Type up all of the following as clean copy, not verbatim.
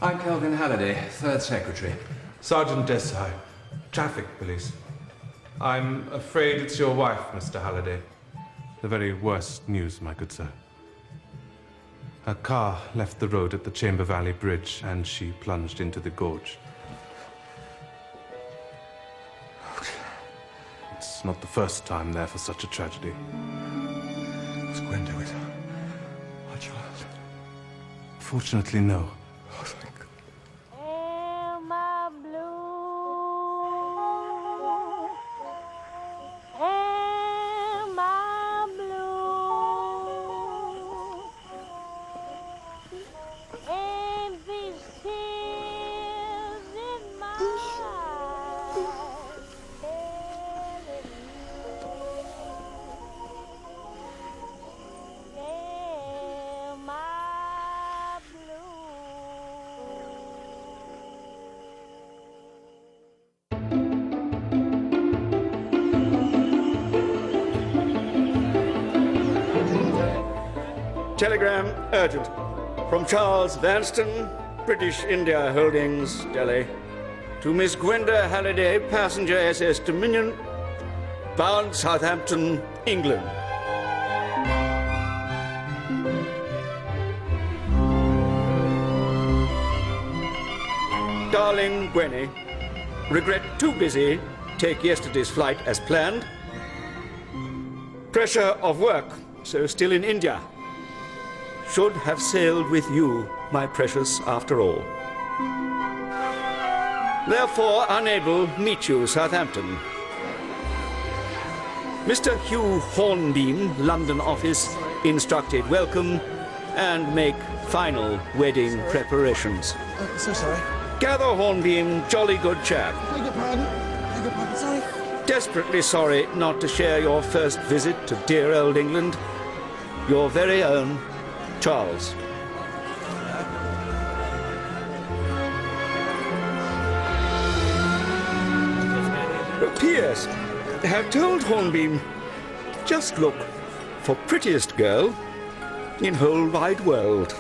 I'm Kelvin Halliday, third secretary. Sergeant Desai, traffic police. I'm afraid it's your wife, Mr. Halliday. The very worst news, my good sir. Her car left the road at the Chamber Valley Bridge, and she plunged into the gorge. It's not the first time there for such a tragedy. Was Gwenda with her? My child? Fortunately, no. Oh, thank God. Am I blue? Am I blue? And these tears in my eyes telling you, am I blue? Telegram urgent. From Charles Vanston, British India Holdings, Delhi. To Miss Gwenda Halliday, passenger SS Dominion, bound Southampton, England. Darling Gwenny, regret too busy, take yesterday's flight as planned. Pressure of work, so still in India. Should have sailed with you, my precious, after all. Therefore, unable meet you, Southampton. Mr. Hugh Hornbeam, London office, instructed welcome and make final wedding preparations. So sorry. Gather Hornbeam, jolly good chap. Beg your pardon. Beg your pardon. Sorry. Desperately sorry not to share your first visit to dear old England. Your very own Charles. P.S. Have told Hornbeam, just look for prettiest girl in whole wide world.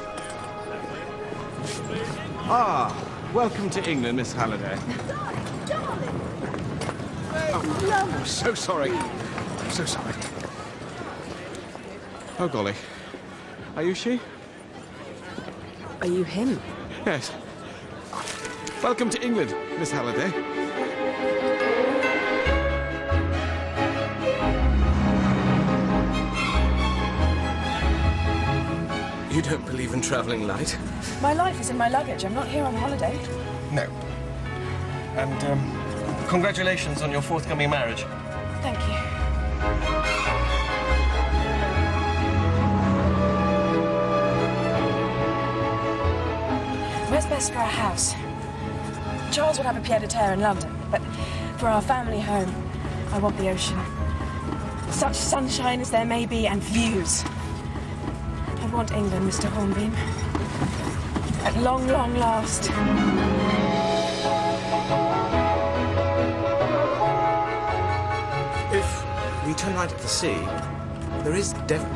Ah, welcome to England, Miss Halliday. Oh, so sorry. I'm so sorry. Oh, golly. Are you she? Are you him? Yes. Welcome to England, Miss Halliday. You don't believe in travelling light? My life is in my luggage. I'm not here on holiday. No. And, congratulations on your forthcoming marriage. Thank you. Where's best for our house? Charles would have a pied-à-terre in London, but for our family home, I want the ocean. Such sunshine as there may be, and views. I want England, Mr. Hornbeam. At long, long last. If we turn right at the sea, there is Devon.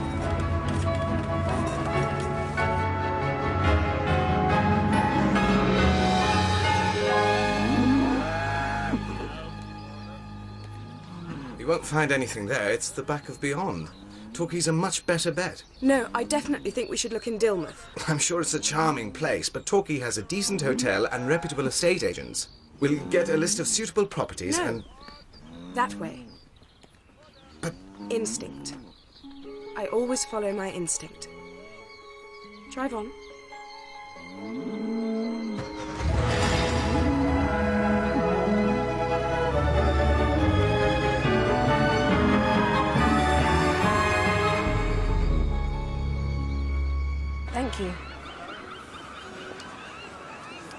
You won't find anything there. It's the back of Beyond. Torquay's a much better bet. No, I definitely think we should look in Dilmouth. I'm sure it's a charming place, but Torquay has a decent hotel and reputable estate agents. We'll get a list of suitable properties No. and... That way. But... Instinct. I always follow my instinct. Drive on. Thank you.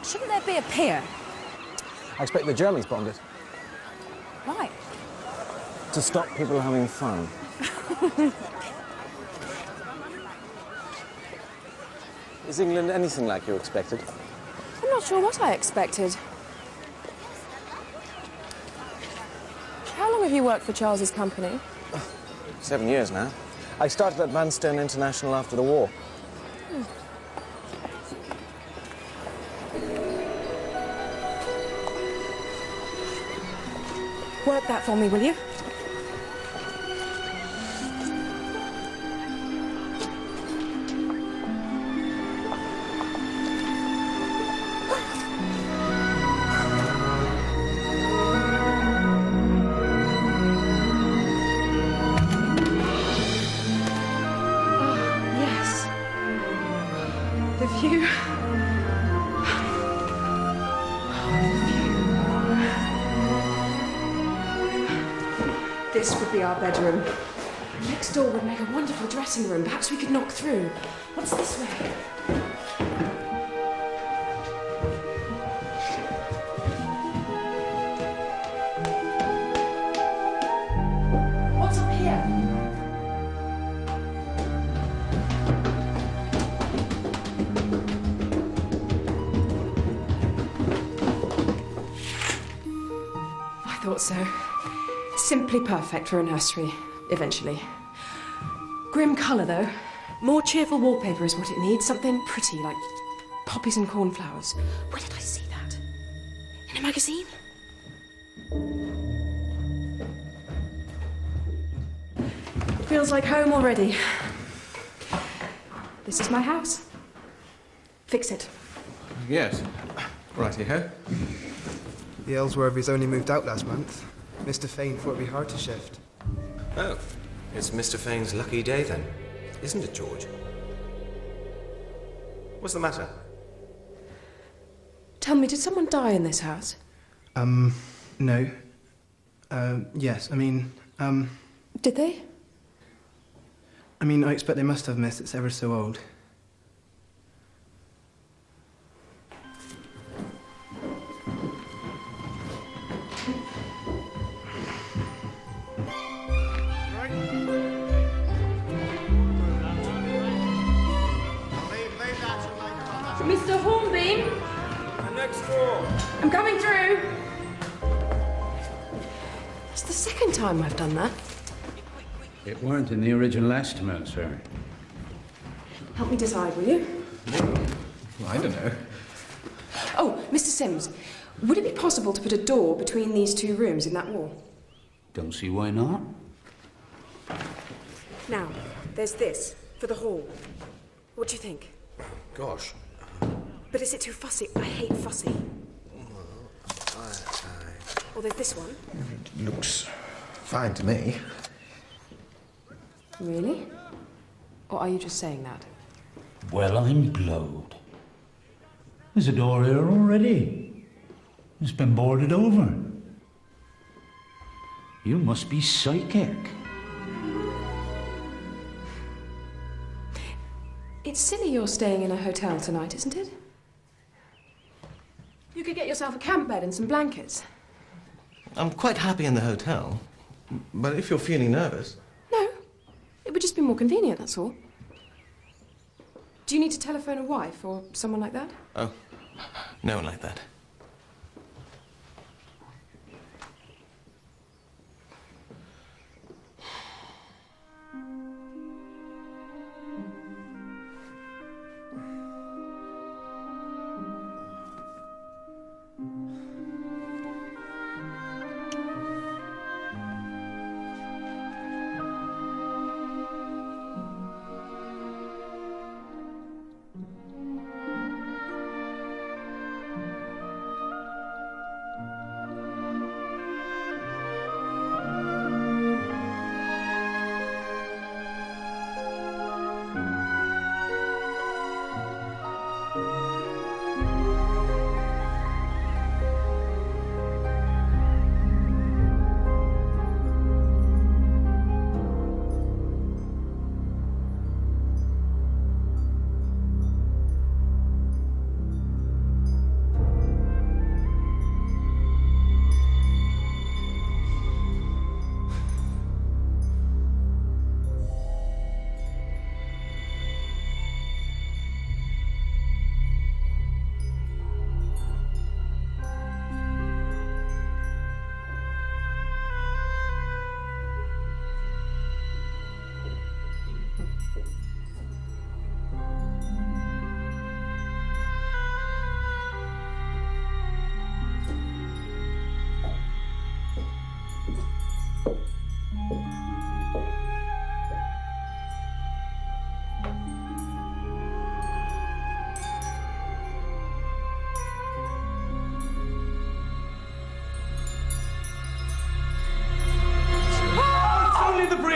Shouldn't there be a pier? I expect the Germans bombed it. Why? To stop people having fun. Is England anything like you expected? I'm not sure what I expected. How long have you worked for Charles's company? 7 years now. I started at Vanstone International after the war. unlock that for me, will you? This would be our bedroom. Next door would make a wonderful dressing room. Perhaps we could knock through. What's this way? What's up here? I thought so. Simply perfect for a nursery, eventually. Grim colour, though. More cheerful wallpaper is what it needs. Something pretty, like poppies and cornflowers. Where did I see that? In a magazine? Feels like home already. This is my house. Fix it. Yes. Righty-ho. The Ellsworthies only moved out last month. Mr. Fane thought it'd be hard to shift. Oh, it's Mr. Fane's lucky day then, isn't it, George? What's the matter? Tell me, did someone die in this house? No. Yes, Did they? I expect they must have, miss. It's ever so old. Mr. Hornbeam? Next door. I'm coming through. That's the second time I've done that. It weren't in the original estimate, sir. Help me decide, will you? Well, I don't know. Oh, Mr. Sims, would it be possible to put a door between these two rooms in that wall? Don't see why not. Now, there's this for the hall. What do you think? Gosh. But is it too fussy? I hate fussy. Or there's this one. It looks fine to me. Really? Or are you just saying that? Well, I'm blowed. There's a door here already. It's been boarded over. You must be psychic. It's silly you're staying in a hotel tonight, isn't it? You could get yourself a camp bed and some blankets. I'm quite happy in the hotel, but if you're feeling nervous... No, it would just be more convenient, that's all. Do you need to telephone a wife or someone like that? Oh, no one like that.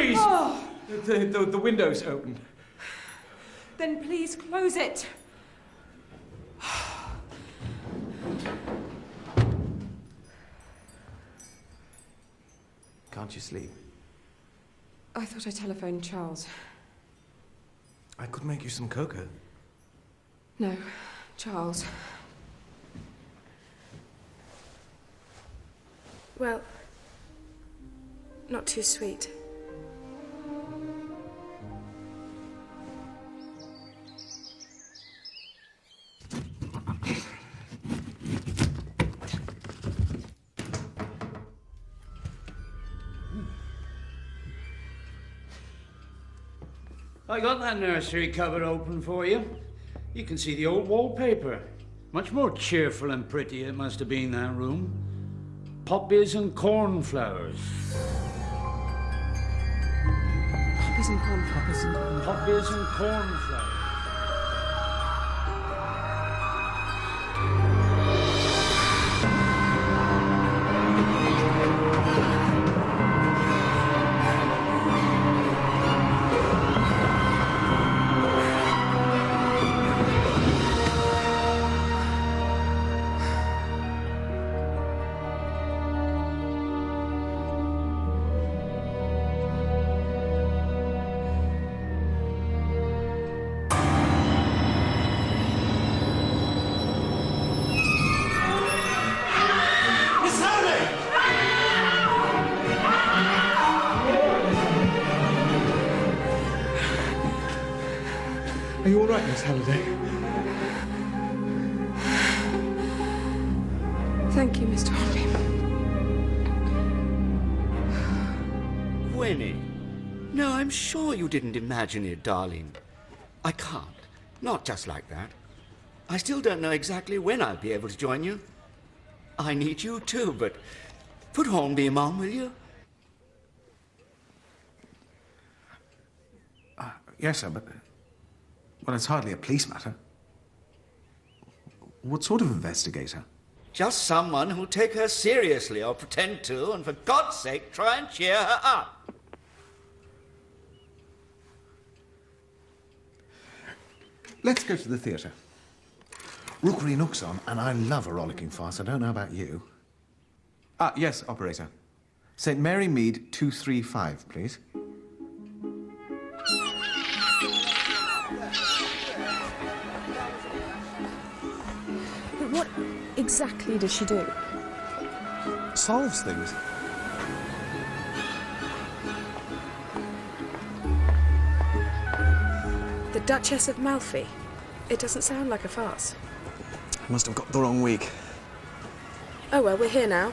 Please! Oh. The window's open. Then please close it. Can't you sleep? I thought I telephoned Charles. I could make you some cocoa. No, Charles. Well, not too sweet. I got that nursery cupboard open for you. You can see the old wallpaper. Much more cheerful and pretty it must have been, that room. Poppies and cornflowers. Poppies and cornflowers. Poppies and cornflowers. Are you all right, Miss Halliday? Thank you, Mr. Holly. Winnie. No, I'm sure you didn't imagine it, darling. I can't. Not just like that. I still don't know exactly when I'll be able to join you. I need you too, but put Hornby, Mum, will you? Yes, sir, but... Well, it's hardly a police matter. What sort of investigator? Just someone who'll take her seriously, or pretend to, and for God's sake, try and cheer her up. Let's go to the theatre. Rookery Nook's on, and I love a rollicking farce. I don't know about you. Yes, operator. St. Mary Mead 235, please. But what exactly does she do? Solves things. The Duchess of Malfi? It doesn't sound like a farce. I must have got the wrong week. Oh well, we're here now.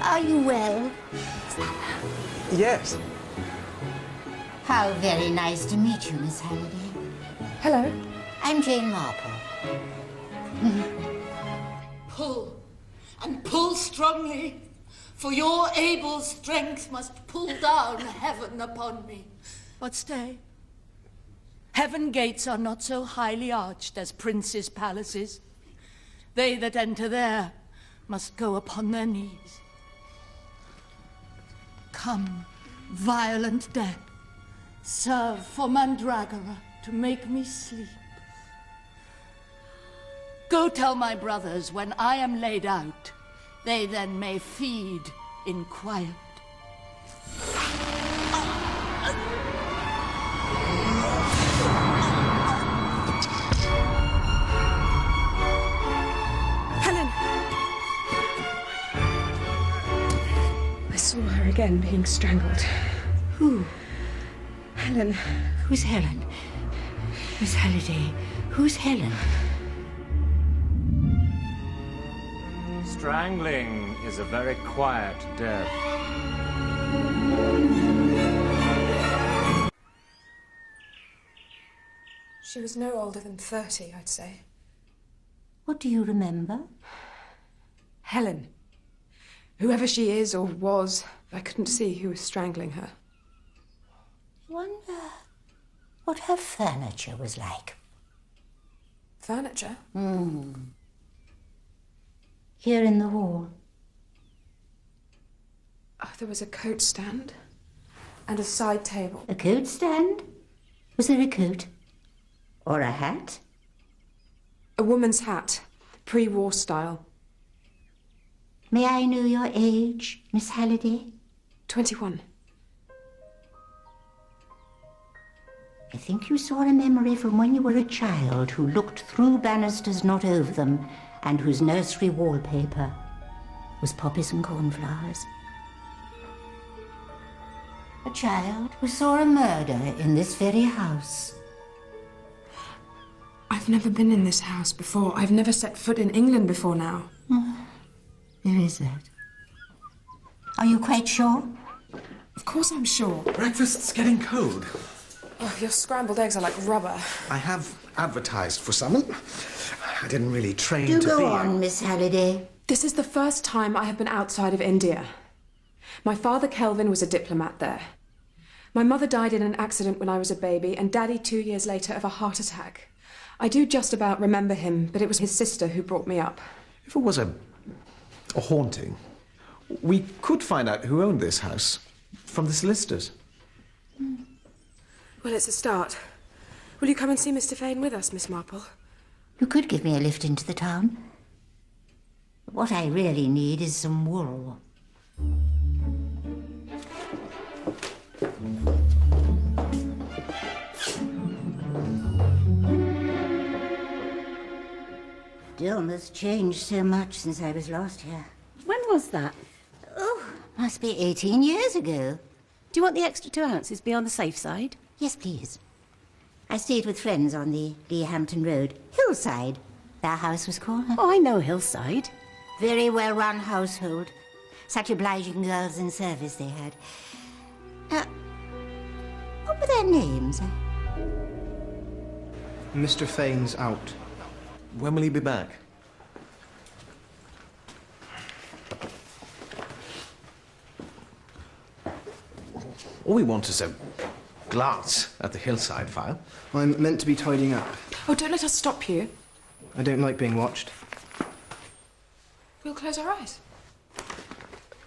Are you well? Yes. How very nice to meet you, Miss Halliday. Hello. I'm Jane Marple. Pull, and pull strongly, for your able strength must pull down heaven upon me. But stay. Heaven gates are not so highly arched as princes' palaces. They that enter there must go upon their knees. Come, violent death, serve for Mandragora to make me sleep. Go tell my brothers when I am laid out, they then may feed in quiet. Helen! I saw her again being strangled. Who? Helen. Who's Helen? Miss Halliday, who's Helen? Strangling is a very quiet death. She was no older than 30, I'd say. What do you remember? Helen. Whoever she is or was, I couldn't see who was strangling her. Wonder what her furniture was like. Furniture? Here in the hall. Oh, there was a coat stand and a side table. A coat stand? Was there a coat? Or a hat? A woman's hat, pre-war style. May I know your age, Miss Halliday? 21. I think you saw a memory from when you were a child who looked through banisters, not over them, and whose nursery wallpaper was poppies and cornflowers. A child who saw a murder in this very house. I've never been in this house before. I've never set foot in England before now. There is that. Are you quite sure? Of course I'm sure. Breakfast's getting cold. Oh, your scrambled eggs are like rubber. I have advertised for someone. I didn't really train Do to go be... on, Miss Halliday. This is the first time I have been outside of India. My father, Kelvin, was a diplomat there. My mother died in an accident when I was a baby, and Daddy 2 years later of a heart attack. I do just about remember him, but it was his sister who brought me up. If it was a haunting, we could find out who owned this house from the solicitors. Well, it's a start. Will you come and see Mr. Fane with us, Miss Marple? You could give me a lift into the town. But what I really need is some wool. Dilmer's changed so much since I was last here. When was that? Oh, must be 18 years ago. Do you want the extra 2 ounces? Be on the safe side? Yes, please. I stayed with friends on the Leahampton Road. Hillside, their house was called. Oh, I know Hillside. Very well-run household. Such obliging girls in service they had. What were their names? Mr. Fane's out. When will he be back? All we want is a glance at the Hillside file. I'm meant to be tidying up. Oh, don't let us stop you. I don't like being watched. We'll close our eyes.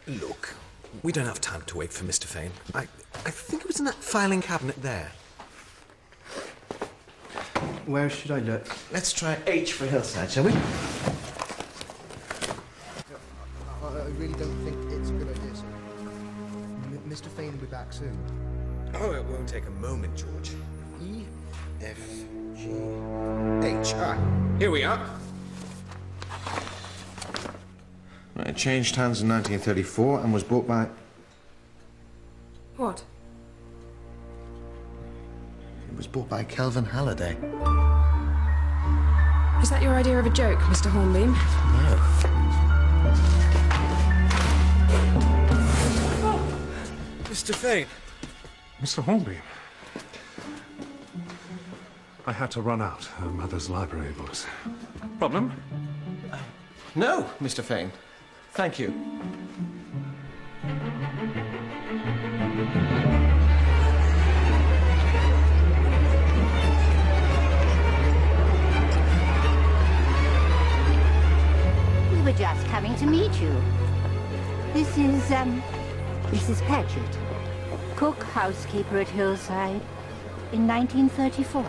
Look, we don't have time to wait for Mr. Fane. I think it was in that filing cabinet there. Where should I look? Let's try H for Hillside, shall we? I really don't think it's a good idea, sir. Mr. Fane will be back soon. Oh, it won't take a moment, George. E, F, G, H. Ah, here we are. It changed hands in 1934 and was bought by... What? It was bought by Kelvin Halliday. Is that your idea of a joke, Mr. Hornbeam? No. Mr. Fane. Mr. Hornbeam. I had to run out her mother's library books. Problem? No, Mr. Fane. Thank you. We were just coming to meet you. This is, Mrs. Paget, cook, housekeeper at Hillside in 1934.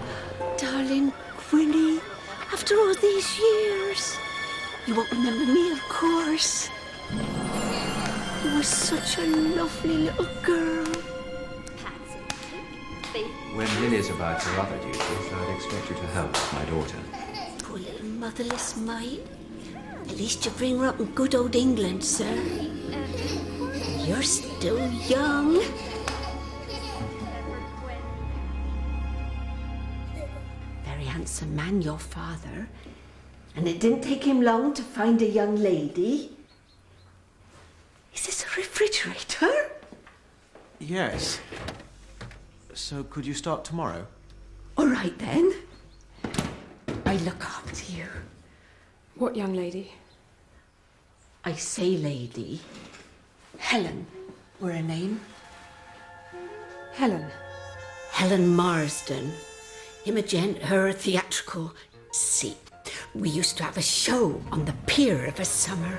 Darling Gwynnie, after all these years, you won't remember me, of course. You were such a lovely little girl. When Lily's about her other duties, I'd expect you to help my daughter. Poor little motherless mite. At least you bring her up in good old England, sir. You're still young. Very handsome man, your father. And it didn't take him long to find a young lady. Is this a refrigerator? Yes. So could you start tomorrow? All right, then. I look after you. What young lady? I say lady. Helen were her name. Helen. Helen Marsden. Him a gent, her a theatrical. See, we used to have a show on the pier of a summer.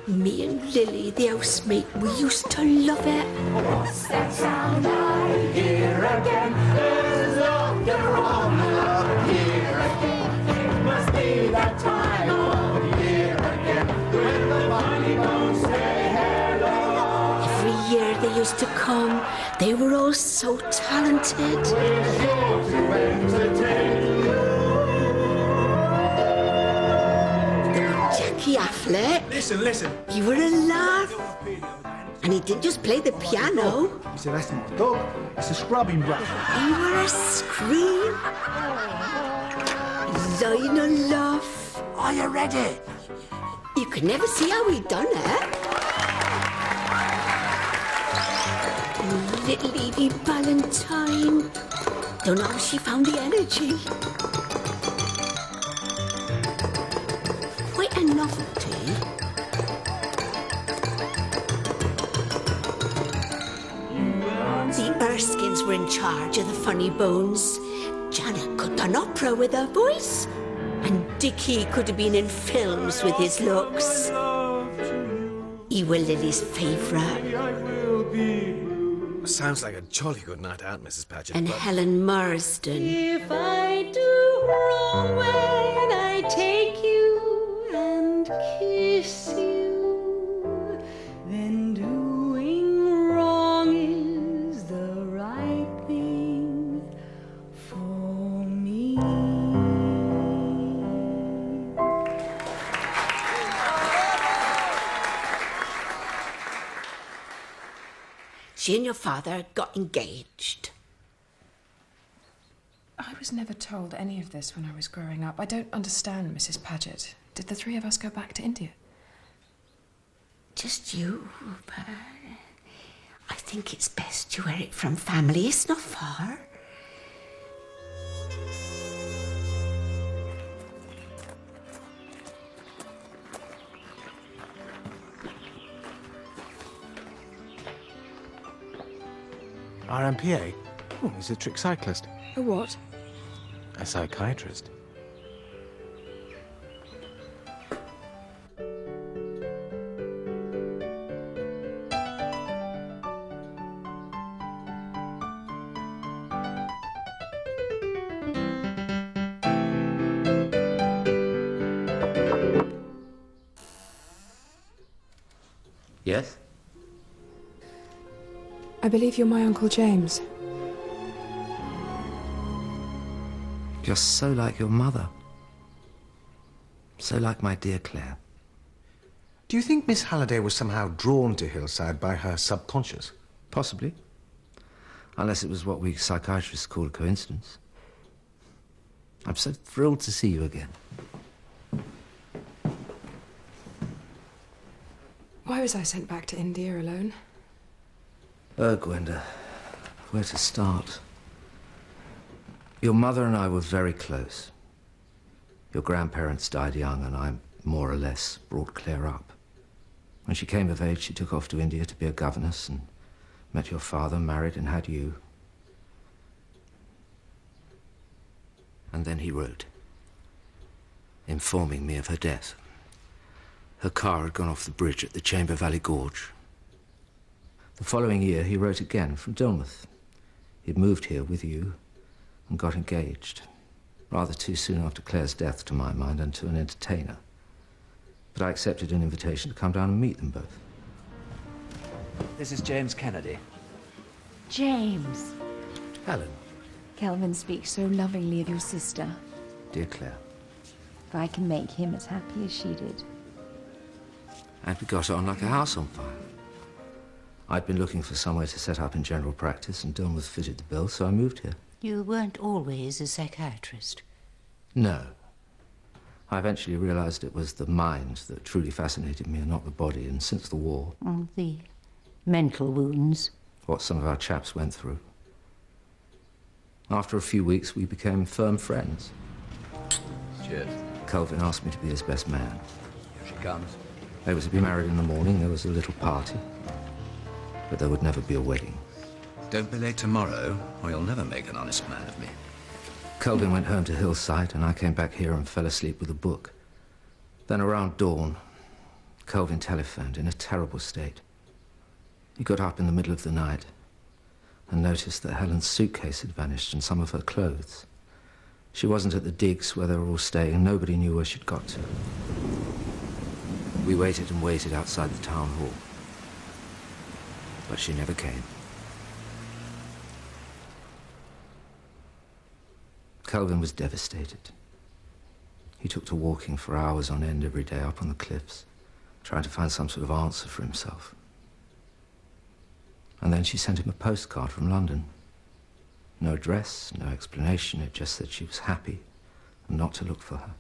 Me and Lily, the housemate, we used to love it. What's that sound I hear again? There's laughter on the pier again. It must be that time of year again when the funny bones say hello. Every year they used to come. They were all so talented. We're sure to entertain you. Jackie Affleck. Listen. You were a laugh. And he didn't just play the piano. He said, that's not a dog, it's a scrubbing brush. You were a scream. Line of laugh. Are you ready? You could never see how he done it. Little Evie Valentine. Don't know how she found the energy. Quite a novelty. The Erskines were in charge of the funny bones. Janet could done opera with her voice. And Dickie could have been in films with his looks. He were Lily's favourite. Sounds like a jolly good night out, Mrs. Paget. And Helen Marsden. If I do wrong when I take you and kiss you, then doing wrong is the right thing for me. She and your father got engaged. I was never told any of this when I was growing up. I don't understand, Mrs. Paget. Did the three of us go back to India? Just you, but I think it's best you hear it from family. It's not far. RMPA? Oh, he's a trick cyclist. A what? A psychiatrist. Yes? I believe you're my Uncle James. You're so like your mother. So like my dear Claire. Do you think Miss Halliday was somehow drawn to Hillside by her subconscious? Possibly. Unless it was what we psychiatrists call a coincidence. I'm so thrilled to see you again. Why was I sent back to India alone? Oh, Gwenda, where to start? Your mother and I were very close. Your grandparents died young, and I more or less brought Claire up. When she came of age, she took off to India to be a governess and met your father, married, and had you. And then he wrote, informing me of her death. Her car had gone off the bridge at the Chamber Valley Gorge. The following year, he wrote again from Dilmouth. He'd moved here with you and got engaged, rather too soon after Claire's death, to my mind, and to an entertainer. But I accepted an invitation to come down and meet them both. This is James Kennedy. James. Helen. Kelvin speaks so lovingly of your sister. Dear Claire. If I can make him as happy as she did. And we got on like a house on fire. I'd been looking for somewhere to set up in general practice, and Dilmouth fitted the bill, so I moved here. You weren't always a psychiatrist. No. I eventually realized it was the mind that truly fascinated me and not the body, and since the war... The mental wounds. What some of our chaps went through. After a few weeks, we became firm friends. Cheers. Kelvin asked me to be his best man. Here she comes. They were to be married in the morning. There was a little party. But there would never be a wedding. Don't be late tomorrow, or you'll never make an honest man of me. Kelvin went home to Hillside, and I came back here and fell asleep with a book. Then around dawn, Kelvin telephoned in a terrible state. He got up in the middle of the night and noticed that Helen's suitcase had vanished and some of her clothes. She wasn't at the digs where they were all staying, and nobody knew where she'd got to. We waited and waited outside the town hall, but she never came. Kelvin was devastated. He took to walking for hours on end every day up on the cliffs, trying to find some sort of answer for himself. And then she sent him a postcard from London. No address, no explanation, it just said she was happy and not to look for her.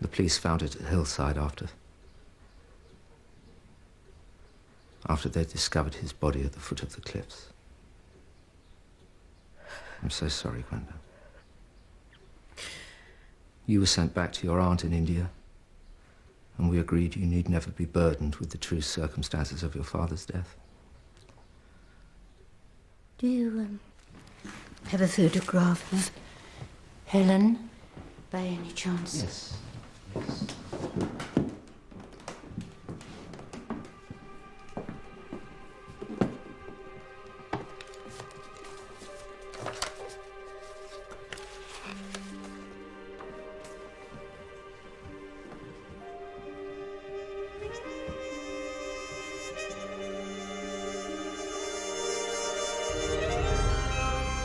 The police found it at Hillside after they'd discovered his body at the foot of the cliffs. I'm so sorry, Gwenda. You were sent back to your aunt in India, and we agreed you need never be burdened with the true circumstances of your father's death. Do you have a photograph of Helen, by any chance? Yes.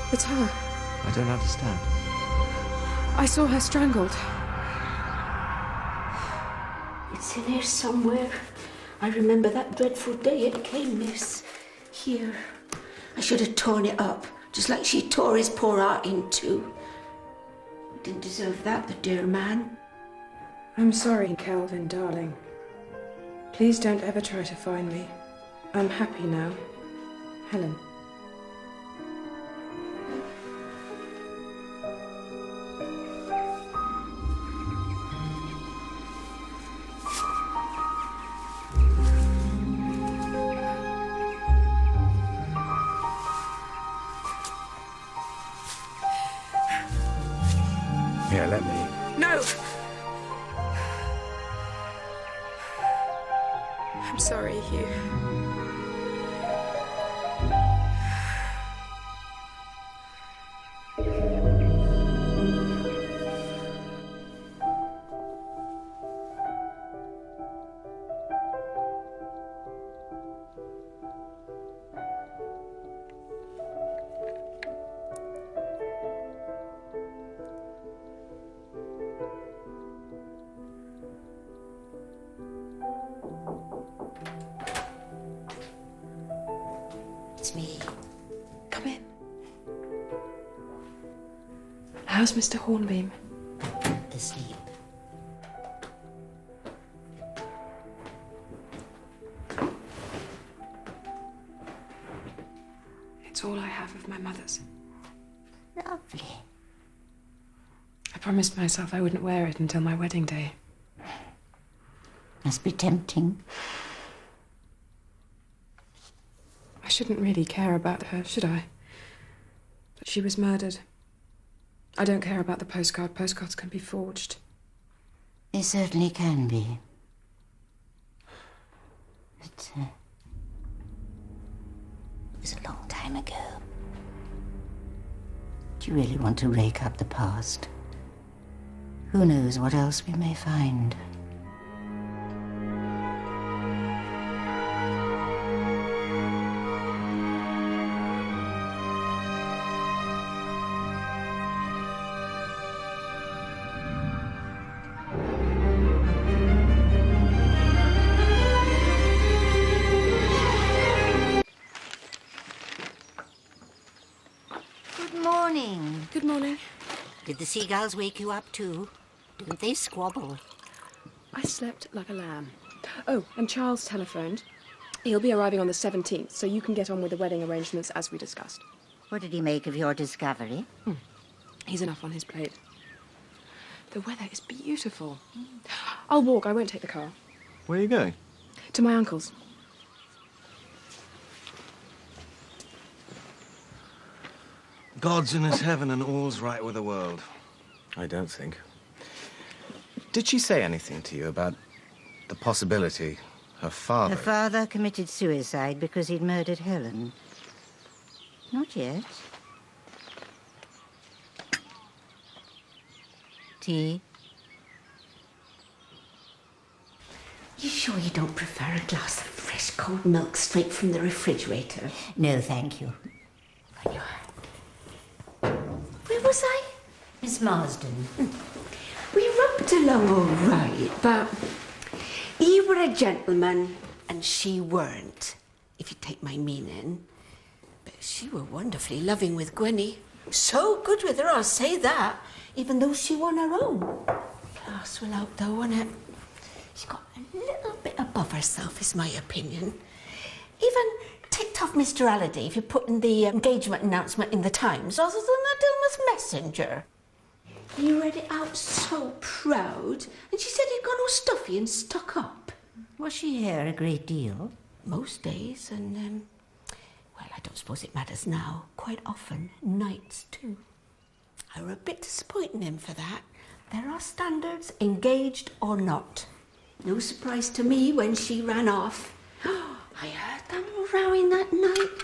It's her. I don't understand. I saw her strangled. It's in here somewhere. I remember that dreadful day it came, miss. Here. I should have torn it up, just like she tore his poor heart in two. Didn't deserve that, the dear man. I'm sorry, Kelvin, darling. Please don't ever try to find me. I'm happy now. Helen. Here, let me. No! I'm sorry, Hugh. It's me. Come in. How's Mr. Hornbeam? Asleep. It's all I have of my mother's. Lovely. I promised myself I wouldn't wear it until my wedding day. Must be tempting. I shouldn't really care about her, should I? But she was murdered. I don't care about the postcard. Postcards can be forged. They certainly can be. But, it was a long time ago. Do you really want to rake up the past? Who knows what else we may find? Good morning. Did the seagulls wake you up too? Don't they squabble? I slept like a lamb. Oh, and Charles telephoned. He'll be arriving on the 17th, so you can get on with the wedding arrangements as we discussed. What did he make of your discovery? He's enough on his plate. The weather is beautiful. I'll walk, I won't take the car. Where are you going? To my uncle's. God's in his heaven and all's right with the world. I don't think. Did she say anything to you about the possibility her father... Her father committed suicide because he'd murdered Helen? Not yet. Tea? You sure you don't prefer a glass of fresh cold milk straight from the refrigerator? No, thank you. Where was I? Miss Marsden. We rubbed along all right, but he were a gentleman and she weren't, if you take my meaning. But she were wonderfully loving with Gwenny. So good with her, I'll say that, even though she won her own. Class will out though, wasn't it? She got a little bit above herself, is my opinion. Even ticked off Mr. Halliday for putting the engagement announcement in the Times rather than the Dilmouth Messenger. He read it out so proud, and she said he'd gone all stuffy and stuck up. Was she here a great deal? Most days, and, well, I don't suppose it matters now. Quite often, nights too. I were a bit disappointing him for that. There are standards, engaged or not. No surprise to me when she ran off. I heard them rowing that night.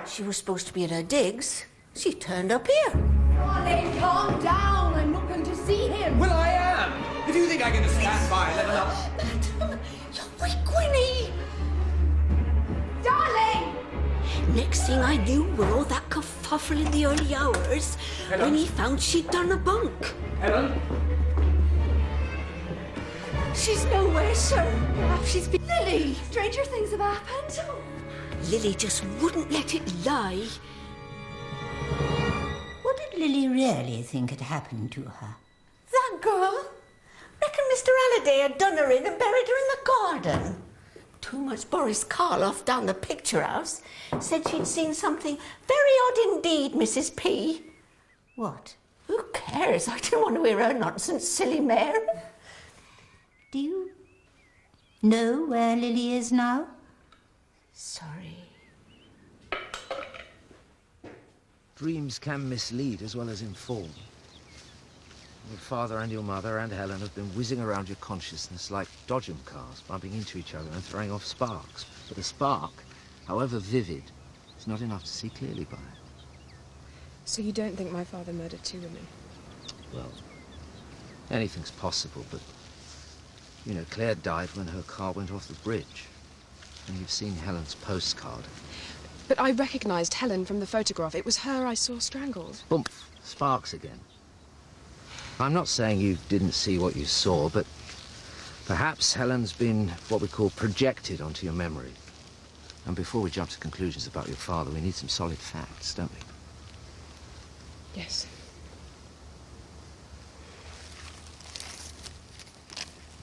She was supposed to be at her digs. She turned up here. Darling, calm down. I'm not going to see him. Well, I am. If you think I'm going to stand by, let alone... Madam, you're with Gwenny. Darling! Next thing I knew were all that kerfuffle in the early hours when he found she'd done a bunk. Helen? She's nowhere, sir. Perhaps she's been... Lily! Stranger things have happened. Lily just wouldn't let it lie. What did Lily really think had happened to her? That girl? Reckon Mr. Halliday had done her in and buried her in the garden. Too much Boris Karloff down the picture house. Said she'd seen something very odd indeed, Mrs. P. What? Who cares? I don't want to hear her nonsense, silly mare. Do you know where Lily is now? Sorry. Dreams can mislead as well as inform. Your father and your mother and Helen have been whizzing around your consciousness like dodgem cars, bumping into each other and throwing off sparks. But a spark, however vivid, is not enough to see clearly by. So you don't think my father murdered two women? Well, anything's possible, but... You know, Claire died when her car went off the bridge. And you've seen Helen's postcard. But I recognised Helen from the photograph. It was her I saw strangled. Bump! Sparks again. I'm not saying you didn't see what you saw, but perhaps Helen's been what we call projected onto your memory. And before we jump to conclusions about your father, we need some solid facts, don't we? Yes.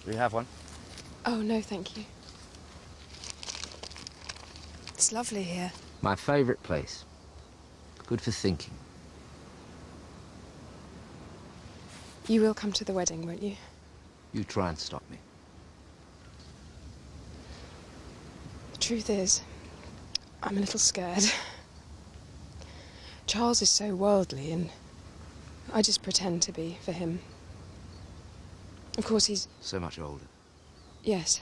We have one. Oh, no, thank you. It's lovely here. My favourite place. Good for thinking. You will come to the wedding, won't you? You try and stop me. The truth is, I'm a little scared. Charles is so worldly, and I just pretend to be for him. Of course, he's... So much older. Yes.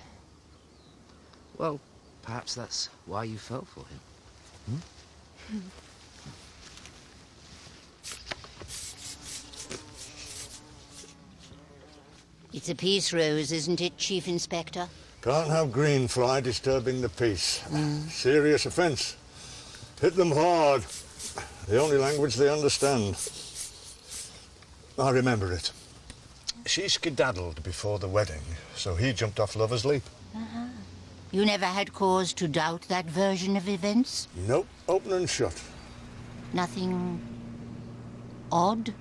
Well, perhaps that's why you fell for him. Hmm? It's a peace rose, isn't it, Chief Inspector? Can't have green fly disturbing the peace. Serious offence. Hit them hard. The only language they understand. I remember it. She skedaddled before the wedding, so he jumped off Lover's Leap. You never had cause to doubt that version of events? Nope, open and shut. Nothing odd?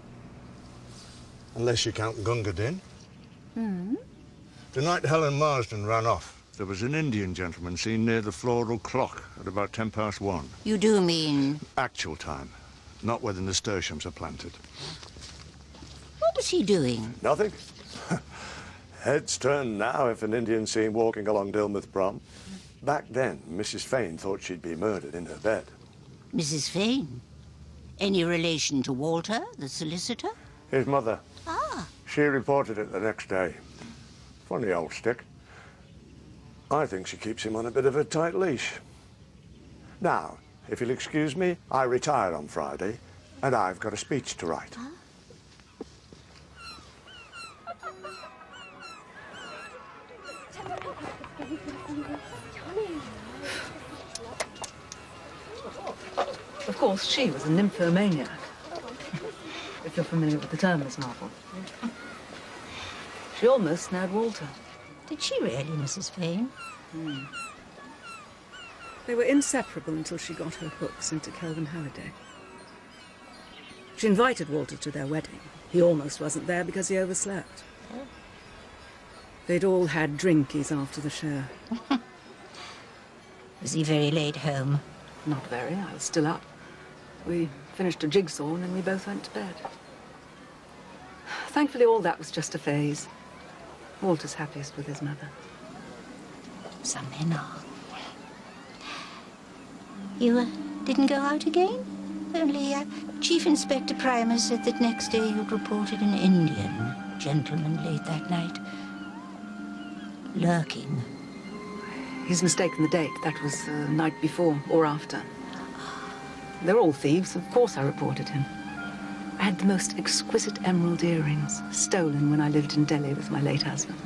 Unless you count Gunga Din. Hmm? The night Helen Marsden ran off, there was an Indian gentleman seen near the floral clock at about 1:10. You do mean... Actual time, not when the nasturtiums are planted. What was he doing? Nothing. Heads turn now if an Indian's seen walking along Dilmouth Prom. Back then, Mrs. Fane thought she'd be murdered in her bed. Mrs. Fane? Any relation to Walter, the solicitor? His mother. Ah. She reported it the next day. Funny old stick. I think she keeps him on a bit of a tight leash. Now, if you'll excuse me, I retire on Friday, and I've got a speech to write. Huh? Of course, she was a nymphomaniac. If you're familiar with the term, Miss Marple. She almost snared Walter. Did she really, Mrs. Fane? They were inseparable until she got her hooks into Kelvin Halliday. She invited Walter to their wedding. He almost wasn't there because he overslept. They'd all had drinkies after the show. Was he very late home? Not very. I was still up. We finished a jigsaw and then we both went to bed. Thankfully, all that was just a phase. Walter's happiest with his mother. Some men are. You didn't go out again? Only Chief Inspector Primer said that next day you'd reported an Indian gentleman late that night. Lurking. He's mistaken the date. That was the night before or after. They're all thieves. Of course I reported him. I had the most exquisite emerald earrings, stolen when I lived in Delhi with my late husband.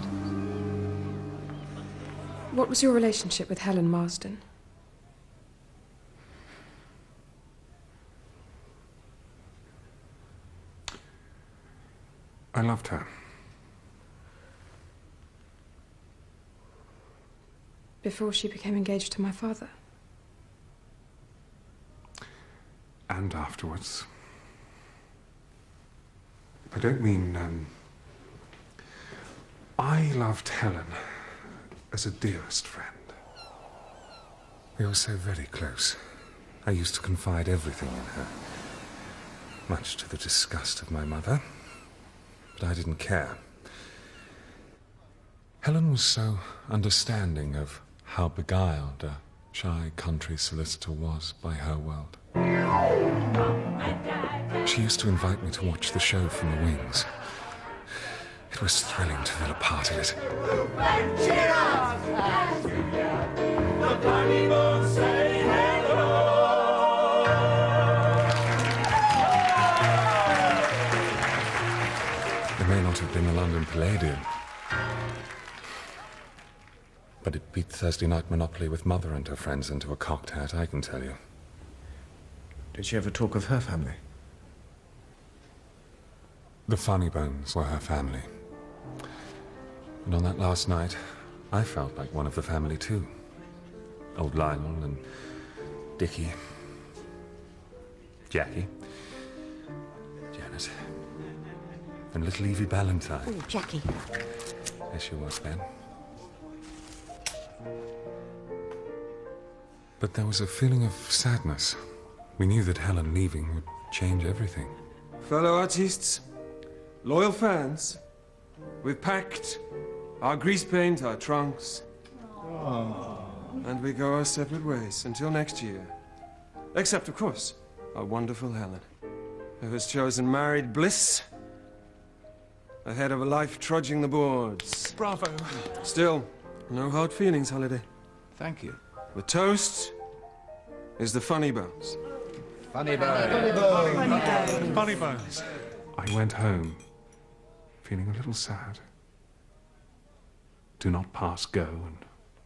What was your relationship with Helen Marsden? I loved her. Before she became engaged to my father? And afterwards. I don't mean, I loved Helen as a dearest friend. We were so very close. I used to confide everything in her, much to the disgust of my mother. But I didn't care. Helen was so understanding of how beguiled a shy country solicitor was by her world. She used to invite me to watch the show from the wings. It was thrilling to feel a part of it. It may not have been the London Palladium, but it beat Thursday night Monopoly with Mother and her friends into a cocked hat, I can tell you. Did she ever talk of her family? The Funny Bones were her family. And on that last night, I felt like one of the family too. Old Lionel and Dickie, Jackie, Janet, and little Evie Ballantyne. Oh, Jackie. There she was then. But there was a feeling of sadness. We knew that Helen leaving would change everything. Fellow artists, loyal fans, we've packed our grease paint, our trunks, and we go our separate ways until next year. Except, of course, our wonderful Helen, who has chosen married bliss ahead of a life trudging the boards. Bravo. Still, no hard feelings, Holiday. Thank you. The toast is the Funny Bones. Funny Bones. Funny Bones. I went home, feeling a little sad. Do not pass go and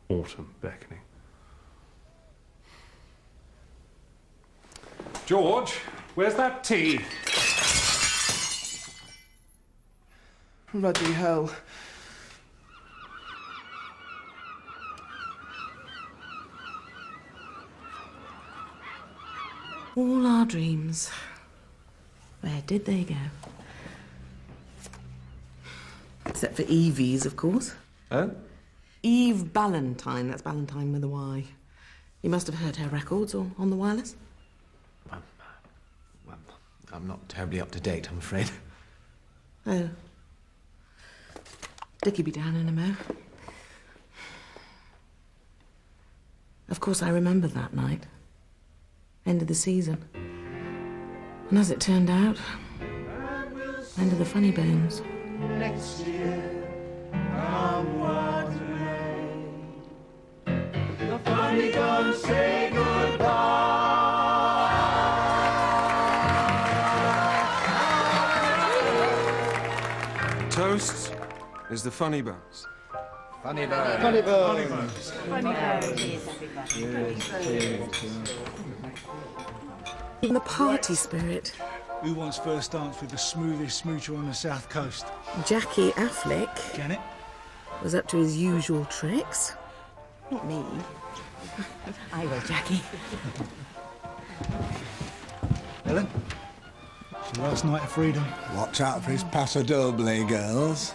autumn beckoning. George, where's that tea? Bloody hell. All our dreams. Where did they go? Except for Evie's, of course. Oh? Eve Ballantyne. That's Ballantyne with a Y. You must have heard her records or on the wireless. Well, I'm not terribly up to date, I'm afraid. Oh. Dickie be down in a mo. Of course, I remember that night. End of the season. And as it turned out, end of the funny bones. Next year, come what may, the funny bones say goodbye. Toast is the funny bones. Funny bones. Funny bones. Funny In the party spirit. Who wants first dance with the smoothest smoocher on the south coast? Jackie Affleck Janet? was up to his usual tricks. Not me. I was Jackie. Helen? It's your last night of freedom. Watch out for his Paso Doble, girls.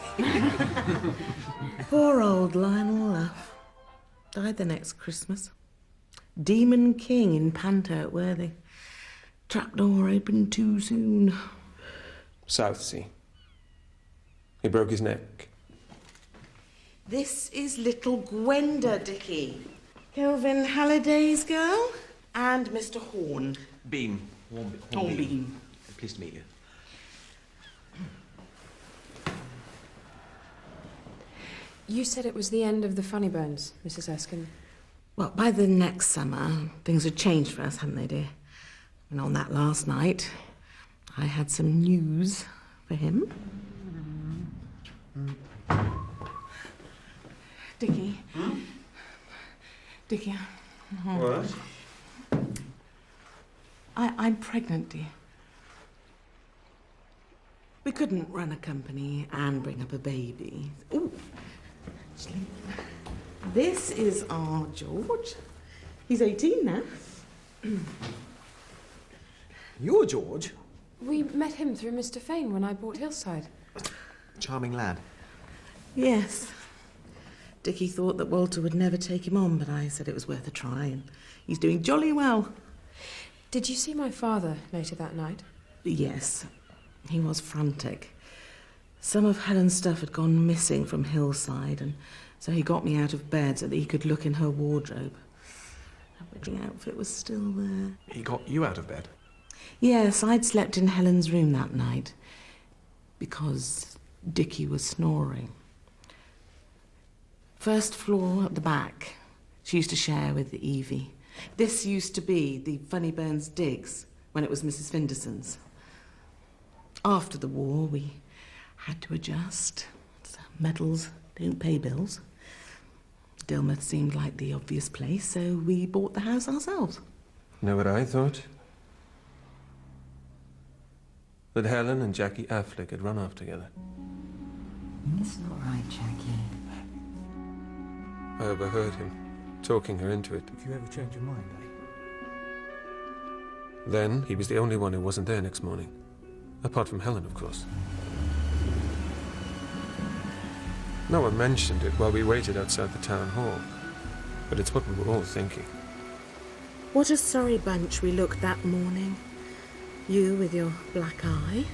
Poor old Lionel Luff. Died the next Christmas. Demon King in Panto at Worthing. Trapdoor opened too soon. Southsea. He broke his neck. This is little Gwenda, Dickie. Kelvin Halliday's girl and Mr. Horn. Bean. Hornbeam. Pleased to meet you. You said it was the end of the funny bones, Mrs. Erskine. Well, by the next summer, things had changed for us, hadn't they, dear? And on that last night, I had some news for him. Dickie. Dickie. What? I'm pregnant, dear. We couldn't run a company and bring up a baby. Ooh. Actually, this is our George. He's 18 now. You're George? We met him through Mr. Fane when I bought Hillside. Charming lad. Yes. Dickie thought that Walter would never take him on, but I said it was worth a try, and he's doing jolly well. Did you see my father later that night? Yes. He was frantic. Some of Helen's stuff had gone missing from Hillside, and so he got me out of bed so that he could look in her wardrobe. Her wedding outfit was still there. He got you out of bed? Yes, I'd slept in Helen's room that night because Dickie was snoring. First floor at the back. She used to share with Evie. This used to be the Funny Bones digs when it was Mrs. Finderson's. After the war, we had to adjust. Medals don't pay bills. Dilmouth seemed like the obvious place, so we bought the house ourselves. Know what I thought? That Helen and Jackie Affleck had run off together. It's all right, Jackie. I overheard him, talking her into it. If you ever change your mind, eh? Then, he was the only one who wasn't there next morning. Apart from Helen, of course. No one mentioned it while we waited outside the town hall. But it's what we were all thinking. What a sorry bunch we looked that morning. You with your black eye.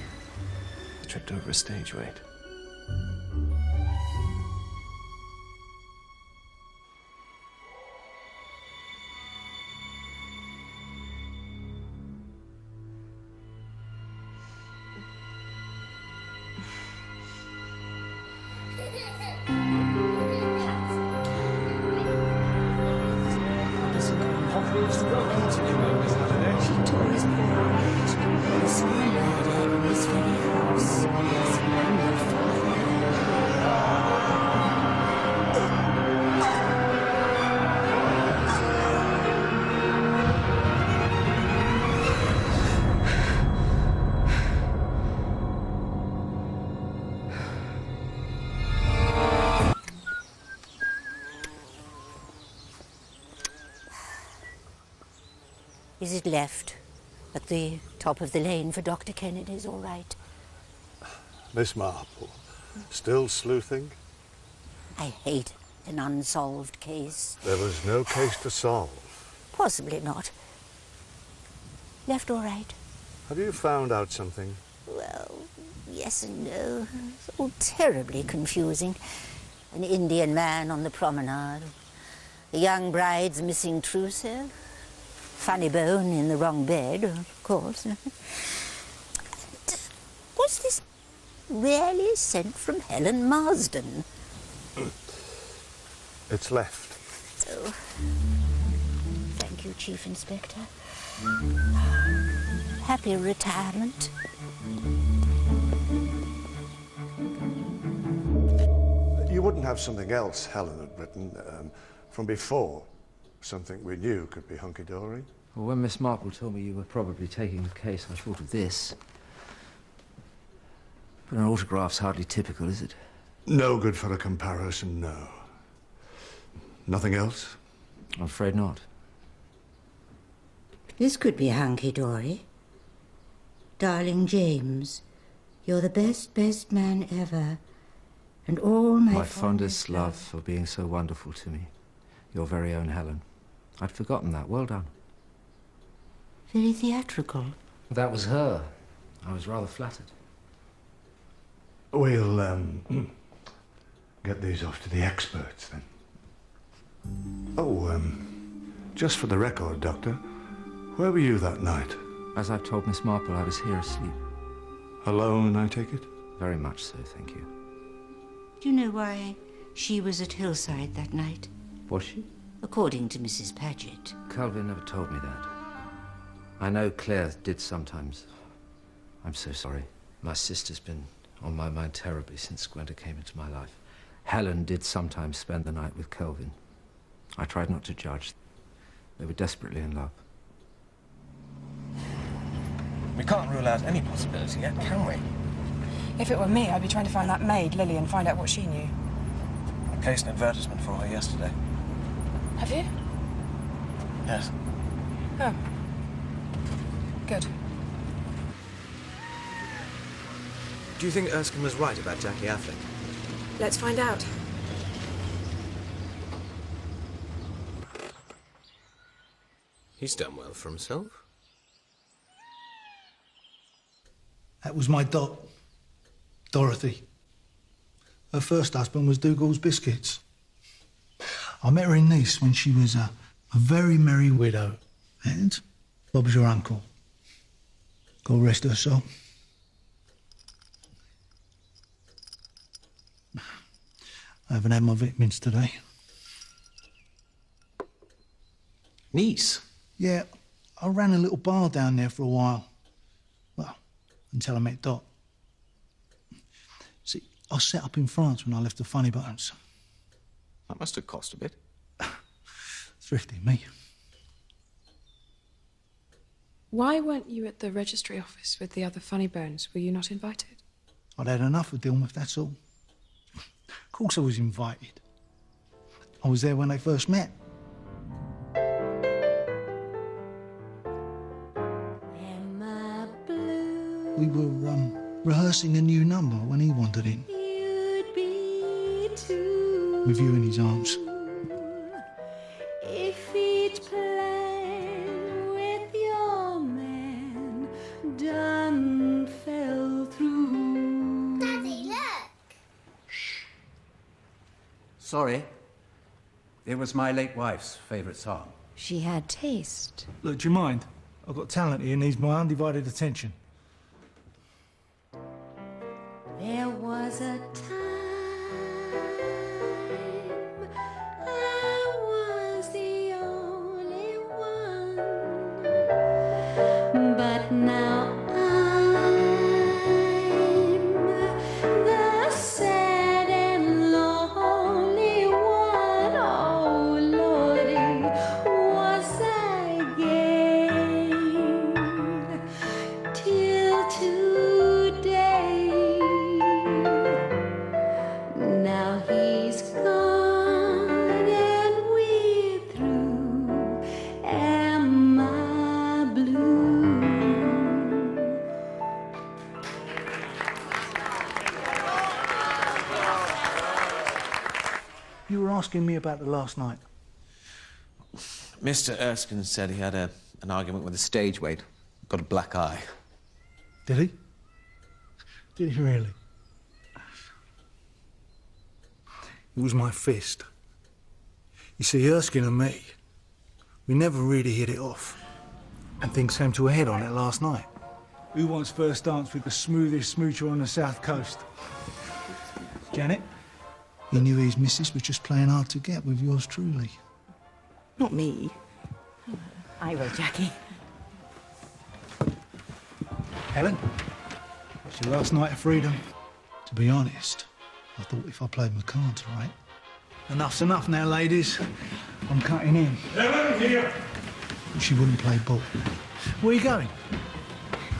Tripped over a stage weight. Is it left at the top of the lane for Dr. Kennedy's, all right? Miss Marple, still sleuthing? I hate an unsolved case. There was no case to solve. Possibly not. Left all right? Have you found out something? Well, yes and no. It's all terribly confusing. An Indian man on the promenade. A young bride's missing trousseau. Funny bone in the wrong bed, of course. Was this really sent from Helen Marsden? It's left. Oh. Thank you, Chief Inspector. Happy retirement. You wouldn't have something else Helen had written from before? Something we knew could be hunky-dory? Well, when Miss Marple told me you were probably taking the case, I thought of this. But an autograph's hardly typical, is it? No good for a comparison, no. Nothing else? I'm afraid not. This could be hunky-dory. Darling James, you're the best man ever. And all my fondest love for being so wonderful to me. Your very own Helen. I'd forgotten that. Well done. Very theatrical. That was her. I was rather flattered. We'll, get these off to the experts, then. Oh, just for the record, Doctor, where were you that night? As I've told Miss Marple, I was here asleep. Alone, I take it? Very much so, thank you. Do you know why she was at Hillside that night? Was she? According to Mrs. Paget. Calvin never told me that. I know Claire did sometimes. I'm so sorry. My sister's been on my mind terribly since Gwenda came into my life. Helen did sometimes spend the night with Kelvin. I tried not to judge. They were desperately in love. We can't rule out any possibility yet, can we? If it were me, I'd be trying to find that maid, Lily, and find out what she knew. I placed an advertisement for her yesterday. Have you? Yes. Oh. Good. Do you think Erskine was right about Jackie Affleck? Let's find out. He's done well for himself. That was my Dorothy. Her first husband was Dougal's Biscuits. I met her in Nice when she was a very merry widow. And Bob's your uncle. God rest her soul. I haven't had my vitamins today. Nice? Yeah, I ran a little bar down there for a while. Well, until I met Dot. See, I was set up in France when I left the Funny Bones. That must have cost a bit. Thrifty, me. Why weren't you at the registry office with the other Funny Bones? Were you not invited? I'd had enough of Dilmouth, that's all. Of course I was invited. I was there when they first met. We were rehearsing a new number when he wandered in. With you in his arms. If he'd play with your man, done fell through. Daddy, look! Sorry. It was my late wife's favourite song. She had taste. Look, do you mind? I've got talent here and needs my undivided attention. There was a time I was the only one, but now I'm the sad and lonely one. Oh, Lordy, was I gay till today? Now he's gone and we're through. Am I blue? You were asking me about the last night. Mr. Erskine said he had an argument with a stage weight. Got a black eye. Did he? Did he really? It was my fist. You see, Erskine and me, we never really hit it off. And things came to a head on it last night. Who wants first dance with the smoothest smoocher on the south coast? Janet? He knew his missus was just playing hard to get with yours truly. Not me. I will, Jackie. Helen? It's your last night of freedom. To be honest, I thought if I played my cards right. Enough's enough now, ladies. I'm cutting in. Helen, here! She wouldn't play ball. Where are you going?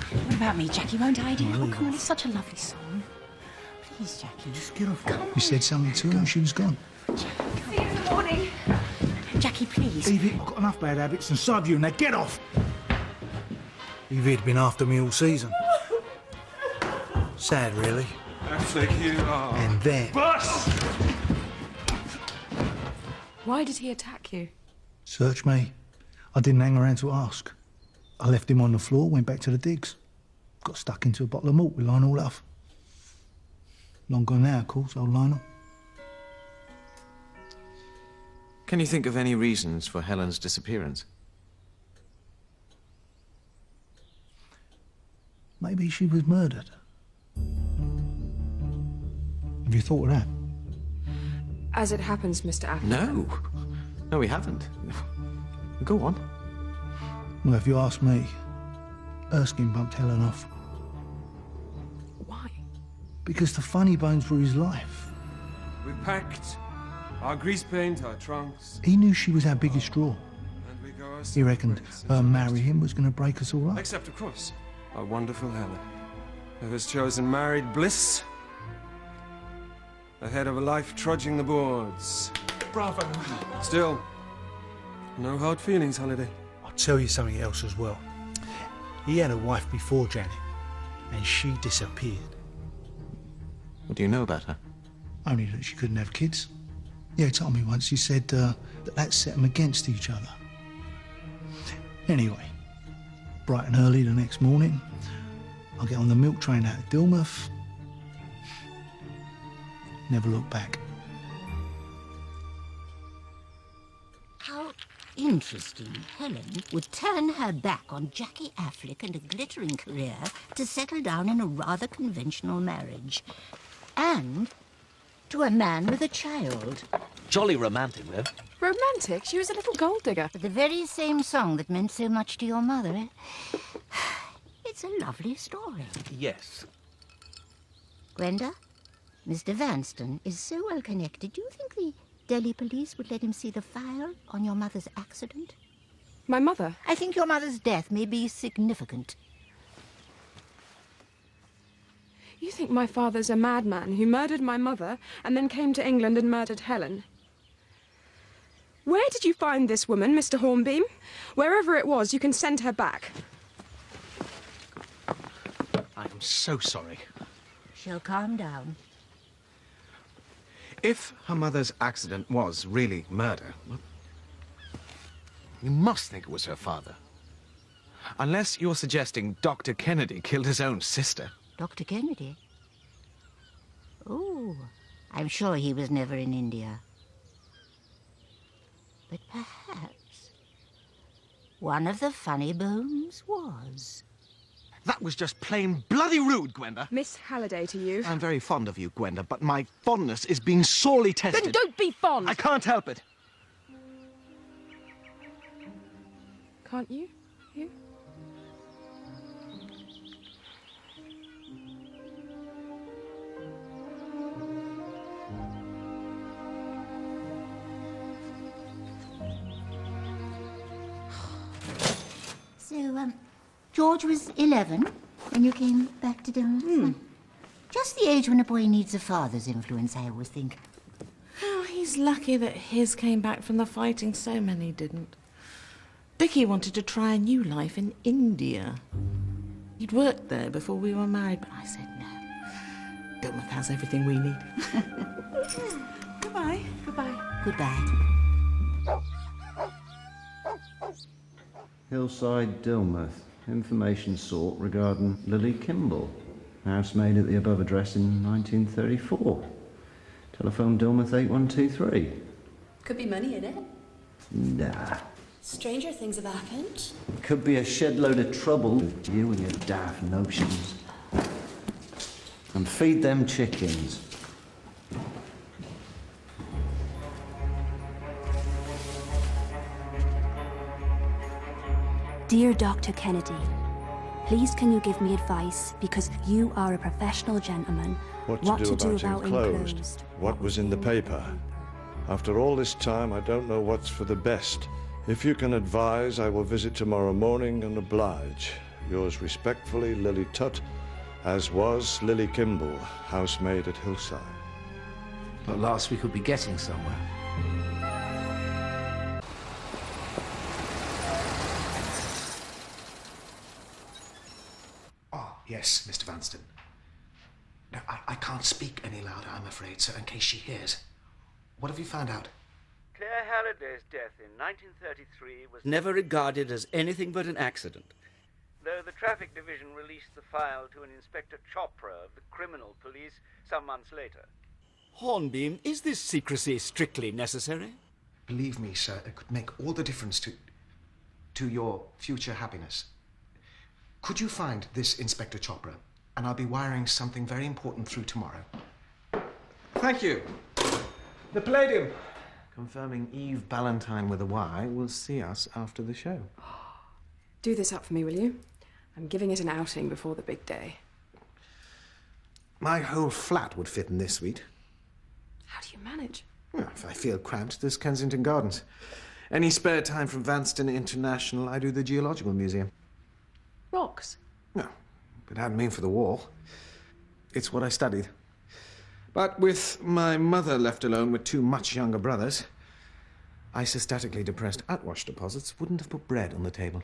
What about me, Jackie? Won't I, dear? Oh, come on, it's such a lovely song. Please, Jackie. Just get off. You said something to her and she was gone. See you in the morning. Jackie, please. Evie, I've got enough bad habits and so have you. Now get off! Evie'd been after me all season. Sad, really. Affleck, you are. And then... Bus! Why did he attack you? Search me. I didn't hang around to ask. I left him on the floor, went back to the digs. Got stuck into a bottle of malt with Lionel Love. Long gone now, of course, old Lionel. Can you think of any reasons for Helen's disappearance? Maybe she was murdered. Have you thought of that? As it happens, Mr. Affleck. No. No, we haven't. Go on. Well, if you ask me, Erskine bumped Helen off. Why? Because the funny bones were his life. We packed our grease paint, our trunks. He knew she was our biggest draw. And we go our He separate reckoned ways her until marry him was going to break us all up. Except, of course, our wonderful Helen, who has chosen married bliss ahead of a life trudging the boards. Bravo. Still, no hard feelings, Holiday. I'll tell you something else as well. He had a wife before Janet, and she disappeared. What do you know about her? Only that she couldn't have kids. Yeah, he told me once. He said that set them against each other. Anyway, bright and early the next morning, I get on the milk train out of Dilmouth. Never looked back. How interesting. Helen would turn her back on Jackie Affleck and a glittering career to settle down in a rather conventional marriage. And to a man with a child. Jolly romantic, though. Romantic? She was a little gold digger. The very same song that meant so much to your mother, eh? It's a lovely story. Yes. Gwenda, Mr. Vanston is so well connected. Do you think the Delhi police would let him see the file on your mother's accident? My mother? I think your mother's death may be significant. You think my father's a madman who murdered my mother and then came to England and murdered Helen? Where did you find this woman, Mr. Hornbeam? Wherever it was, you can send her back. I am so sorry. She'll calm down. If her mother's accident was really murder, well, you must think it was her father. Unless you're suggesting Dr. Kennedy killed his own sister. Dr. Kennedy? Oh, I'm sure he was never in India. But perhaps one of the funny bones was. That was just plain bloody rude, Gwenda. Miss Halliday to you. I'm very fond of you, Gwenda, but my fondness is being sorely tested. Then don't be fond! I can't help it. Can't you? You? So, George was 11 when you came back to Dilmouth? Just the age when a boy needs a father's influence, I always think. Oh, he's lucky that his came back from the fighting, so many didn't. Dickie wanted to try a new life in India. He'd worked there before we were married, but I said no. Dilmouth has everything we need. Goodbye. Goodbye. Goodbye. Hillside, Dilmouth. Information sought regarding Lily Kimball. Housemaid at the above address in 1934. Telephone Dilmouth 8123. Could be money in it. Nah. Stranger things have happened. Could be a shed load of trouble with you and your daft notions. And feed them chickens. Dear Dr. Kennedy, please can you give me advice, because you are a professional gentleman, What to do about enclosed? What was in the paper? After all this time, I don't know what's for the best. If you can advise, I will visit tomorrow morning and oblige. Yours respectfully, Lily Tutt, as was Lily Kimball, housemaid at Hillside. At last we could be getting somewhere. Yes, Mr. Vanston. No, I can't speak any louder, I'm afraid, sir, in case she hears. What have you found out? Claire Halliday's death in 1933 was Never regarded as anything but an accident. though the traffic division released the file to an Inspector Chopra of the criminal police some months later. Hornbeam, is this secrecy strictly necessary? Believe me, sir, it could make all the difference to your future happiness. Could you find this Inspector Chopra? And I'll be wiring something very important through tomorrow. Thank you. The Palladium. Confirming Eve Ballantyne with a Y will see us after the show. Do this up for me, will you? I'm giving it an outing before the big day. My whole flat would fit in this suite. How do you manage? Well, if I feel cramped, there's Kensington Gardens. Any spare time from Vanston International, I do the Geological Museum. Rocks? No, it hadn't been for the war. It's what I studied. But with my mother left alone with two much younger brothers, isostatically depressed Atwash deposits wouldn't have put bread on the table.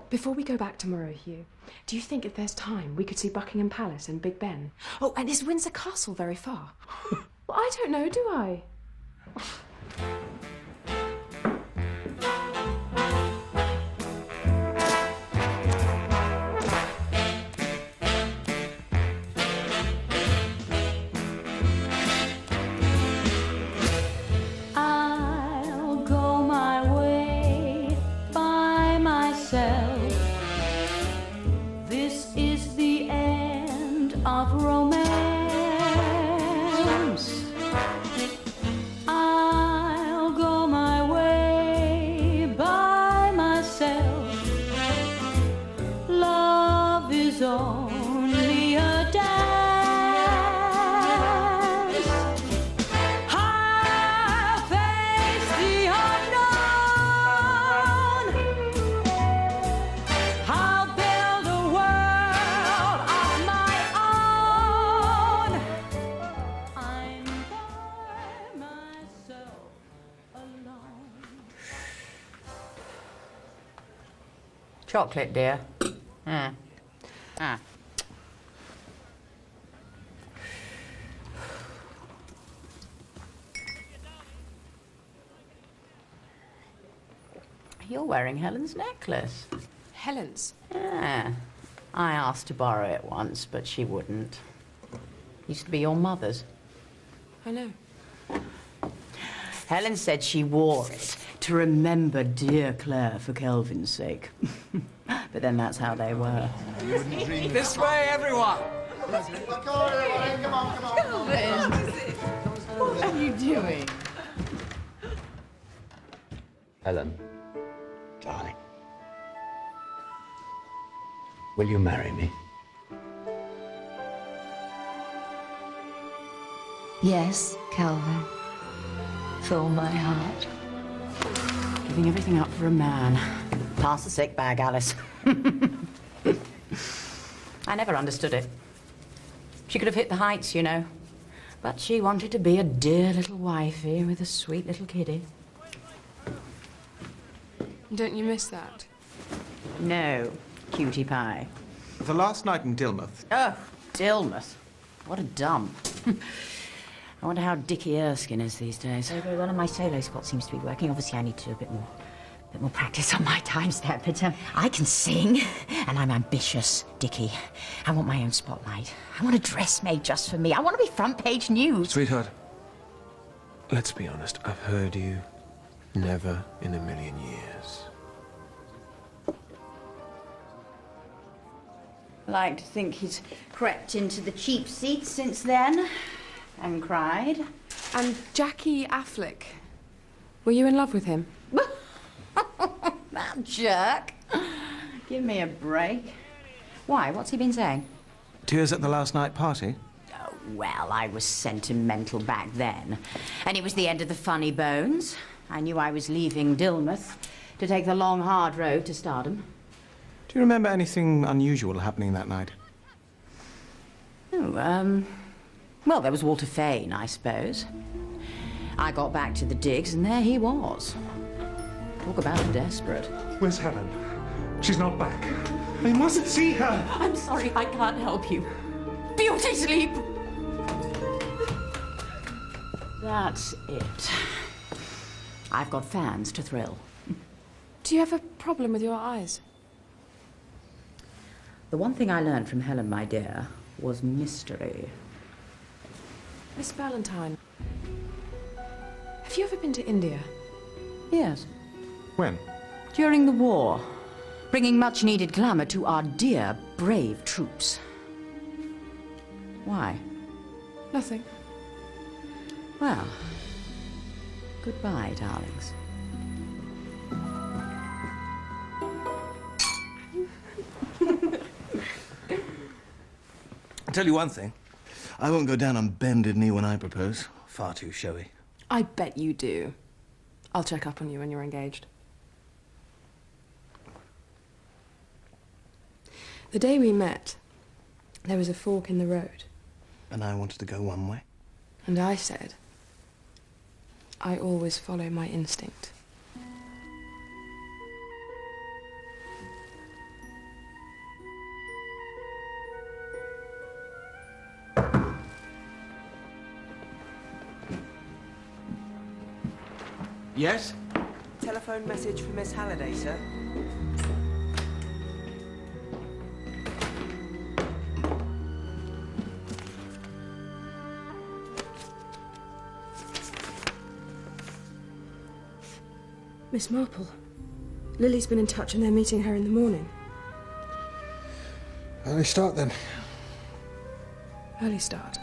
Before we go back tomorrow, Hugh, do you think if there's time we could see Buckingham Palace and Big Ben? Oh, and is Windsor Castle very far? Well, I don't know, do I? I'll go my way by myself. This is the end of romance. I'll go my way by myself. Love is only a dance. I'll face the unknown. I'll build a world of my own. I'm by myself alone. Chocolate, dear. You're wearing Helen's necklace. Helen's? Ah, I asked to borrow it once, but she wouldn't. Used to be your mother's. I know. Helen said she wore it to remember dear Claire for Kelvin's sake. But then that's how they were. This way, everyone! What are you doing? Helen, darling, will you marry me? Yes, Calvin. With all my heart. Giving everything up for a man. Pass the sick bag, Alice. I never understood it. She could have hit the heights, you know. But she wanted to be a dear little wifey with a sweet little kiddie. Don't you miss that? No, cutie pie. The last night in Dilmouth. Oh, Dilmouth. What a dump. I wonder how Dickie Erskine is these days. Very well, and my solo spot seems to be working. Obviously, I need to do a bit more practice on my time step, but I can sing, and I'm ambitious, Dickie. I want my own spotlight. I want a dress made just for me. I want to be front page news. Sweetheart, let's be honest. I've heard you Never in a million years. I like to think he's crept into the cheap seats since then and cried. And Jackie Affleck. Were you in love with him? That jerk. Give me a break. Why? What's he been saying? Tears at the last night party? Oh, well, I was sentimental back then. And it was the end of the funny bones. I knew I was leaving Dilmouth to take the long, hard road to stardom. Do you remember anything unusual happening that night? Oh, well, there was Walter Fane, I suppose. I got back to the digs, and there he was. Talk about desperate. Where's Helen? She's not back. I must see her. I'm sorry, I can't help you. Beauty sleep! That's it. I've got fans to thrill. Do you have a problem with your eyes? The one thing I learned from Helen, my dear, was mystery. Miss Valentine, have you ever been to India? Yes. When? During the war, bringing much-needed glamour to our dear, brave troops. Why? Nothing. Well, goodbye, darlings. I'll tell you one thing. I won't go down on bended knee when I propose. Far too showy. I bet you do. I'll check up on you when you're engaged. The day we met, there was a fork in the road. And I wanted to go one way. And I said, I always follow my instinct. Yes? Telephone message for Miss Halliday, sir. Miss Marple, Lily's been in touch and they're meeting her in the morning. Early start then. Early start.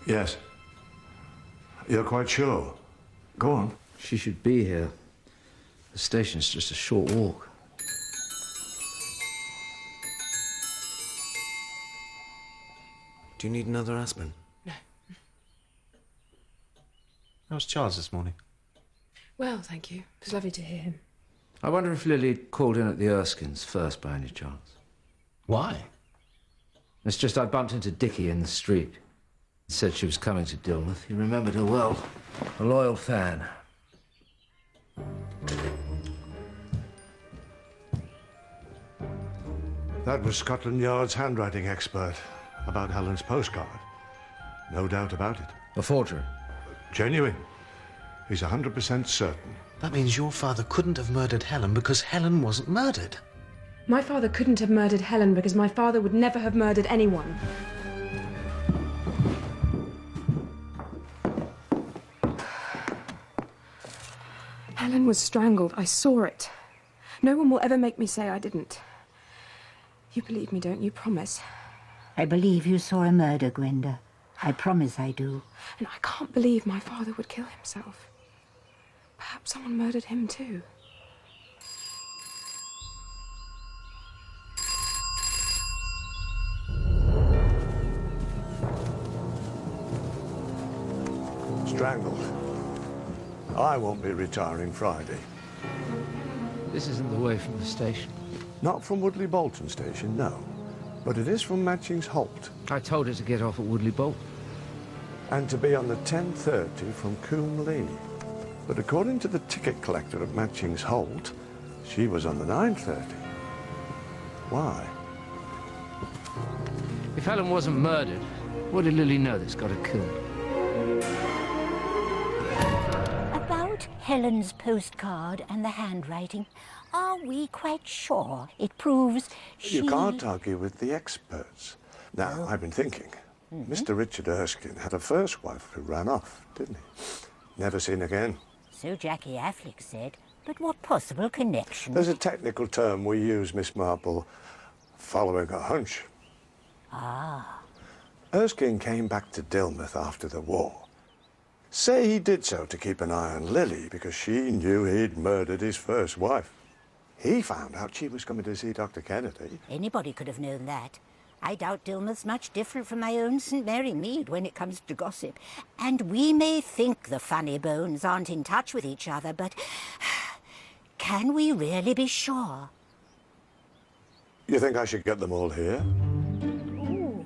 Yes. You're quite sure? Go on. She should be here. The station's just a short walk. Do you need another aspirin? No. How's Charles this morning? Well, thank you. It was lovely to hear him. I wonder if Lily called in at the Erskines first by any chance. Why? It's just I bumped into Dickie in the street. Said she was coming to Dilmouth. He remembered her well. A loyal fan. That was Scotland Yard's handwriting expert about Helen's postcard. No doubt about it. A forgery? Genuine. He's 100% certain. That means your father couldn't have murdered Helen because Helen wasn't murdered. My father couldn't have murdered Helen because my father would never have murdered anyone. Helen was strangled. I saw it. No one will ever make me say I didn't. You believe me, don't you? Promise. I believe you saw a murder, Gwenda. I promise I do. And I can't believe my father would kill himself. Perhaps someone murdered him too. Strangled. I won't be retiring Friday. This isn't the way from the station. Not from Woodley Bolton Station, no. But it is from Matchings Holt. I told her to get off at Woodley Bolton. And to be on the 10:30 from Coombe Lee. But according to the ticket collector at Matchings Holt, She was on the 9:30. Why? If Helen wasn't murdered, what did Lily know that's got her killed? About Helen's postcard and the handwriting, are we quite sure it proves she... You can't argue with the experts. Now, I've been thinking. Mr. Richard Erskine had a first wife who ran off, didn't he? Never seen again. So Jackie Affleck said. But what possible connection? There's a technical term we use, Miss Marple. Following a hunch. Ah. Erskine came back to Dilmouth after the war. Say he did so to keep an eye on Lily because she knew he'd murdered his first wife. He found out she was coming to see Dr. Kennedy. Anybody could have known that. I doubt Dilmouth's much different from my own St. Mary Mead when it comes to gossip. And we may think the funny bones aren't in touch with each other, but can we really be sure? You think I should get them all here? Ooh.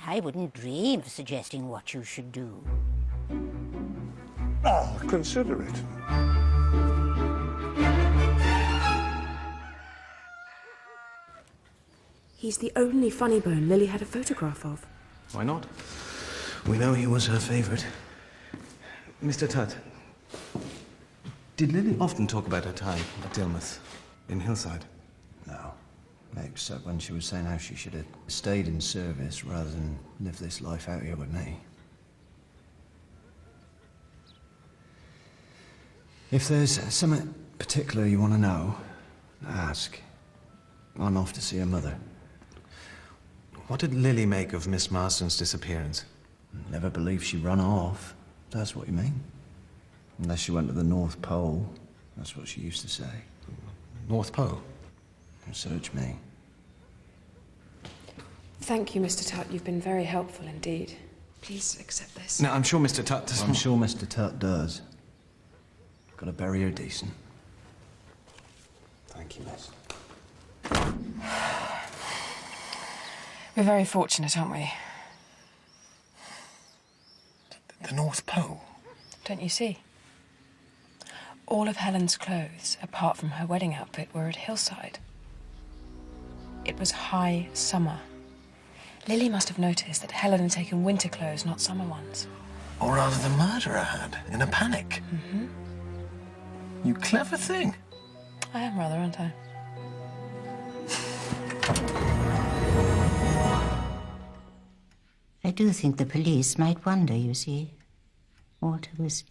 I wouldn't dream of suggesting what you should do. Oh, consider it. He's the only funny bone Lily had a photograph of. Why not? We know he was her favourite. Mr. Tutt, did Lily often talk about her time at Dilmouth, in Hillside? No. Except when she was saying how she should have stayed in service rather than live this life out here with me. If there's something particular you want to know, ask. I'm off to see her mother. What did Lily make of Miss Marston's disappearance? Never believed she run off. That's what you mean. Unless she went to the North Pole. That's what she used to say. North Pole? Search me. Thank you, Mr. Tutt. You've been very helpful indeed. Please accept this. No, I'm sure Mr. Tutt does. I'm sure Mr. Tutt does. Got to bury her decent. Thank you, miss. We're very fortunate, aren't we? The North Pole? Don't you see? All of Helen's clothes, apart from her wedding outfit, were at Hillside. It was high summer. Lily must have noticed that Helen had taken winter clothes, not summer ones. Or rather the murderer had, in a panic. Mm-hmm. You clever thing. I am rather, aren't I? I do think the police might wonder, you see. Walter was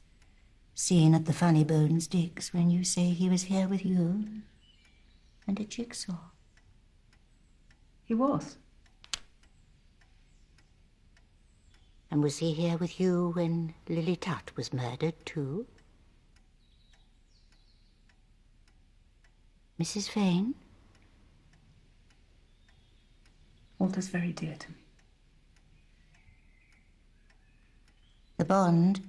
seen at the Funny Bones digs when you say he was here with you and a jigsaw. He was. And was he here with you when Lily Tutt was murdered, too? Mrs. Vane? Walter's very dear to me. The bond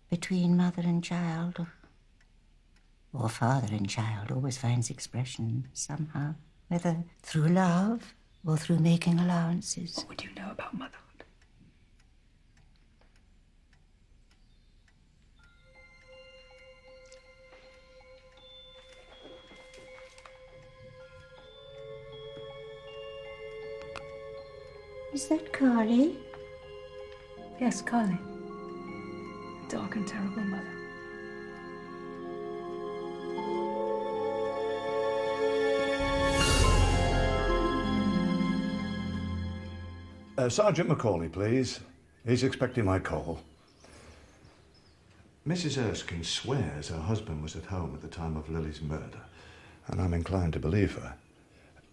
between mother and child, or father and child, always finds expression somehow, whether through love or through making allowances. What would you know about motherhood? Is that Carly? Yes, Carly. A dark and terrible mother. Sergeant Macaulay, please. He's expecting my call. Mrs. Erskine swears her husband was at home at the time of Lily's murder, and I'm inclined to believe her.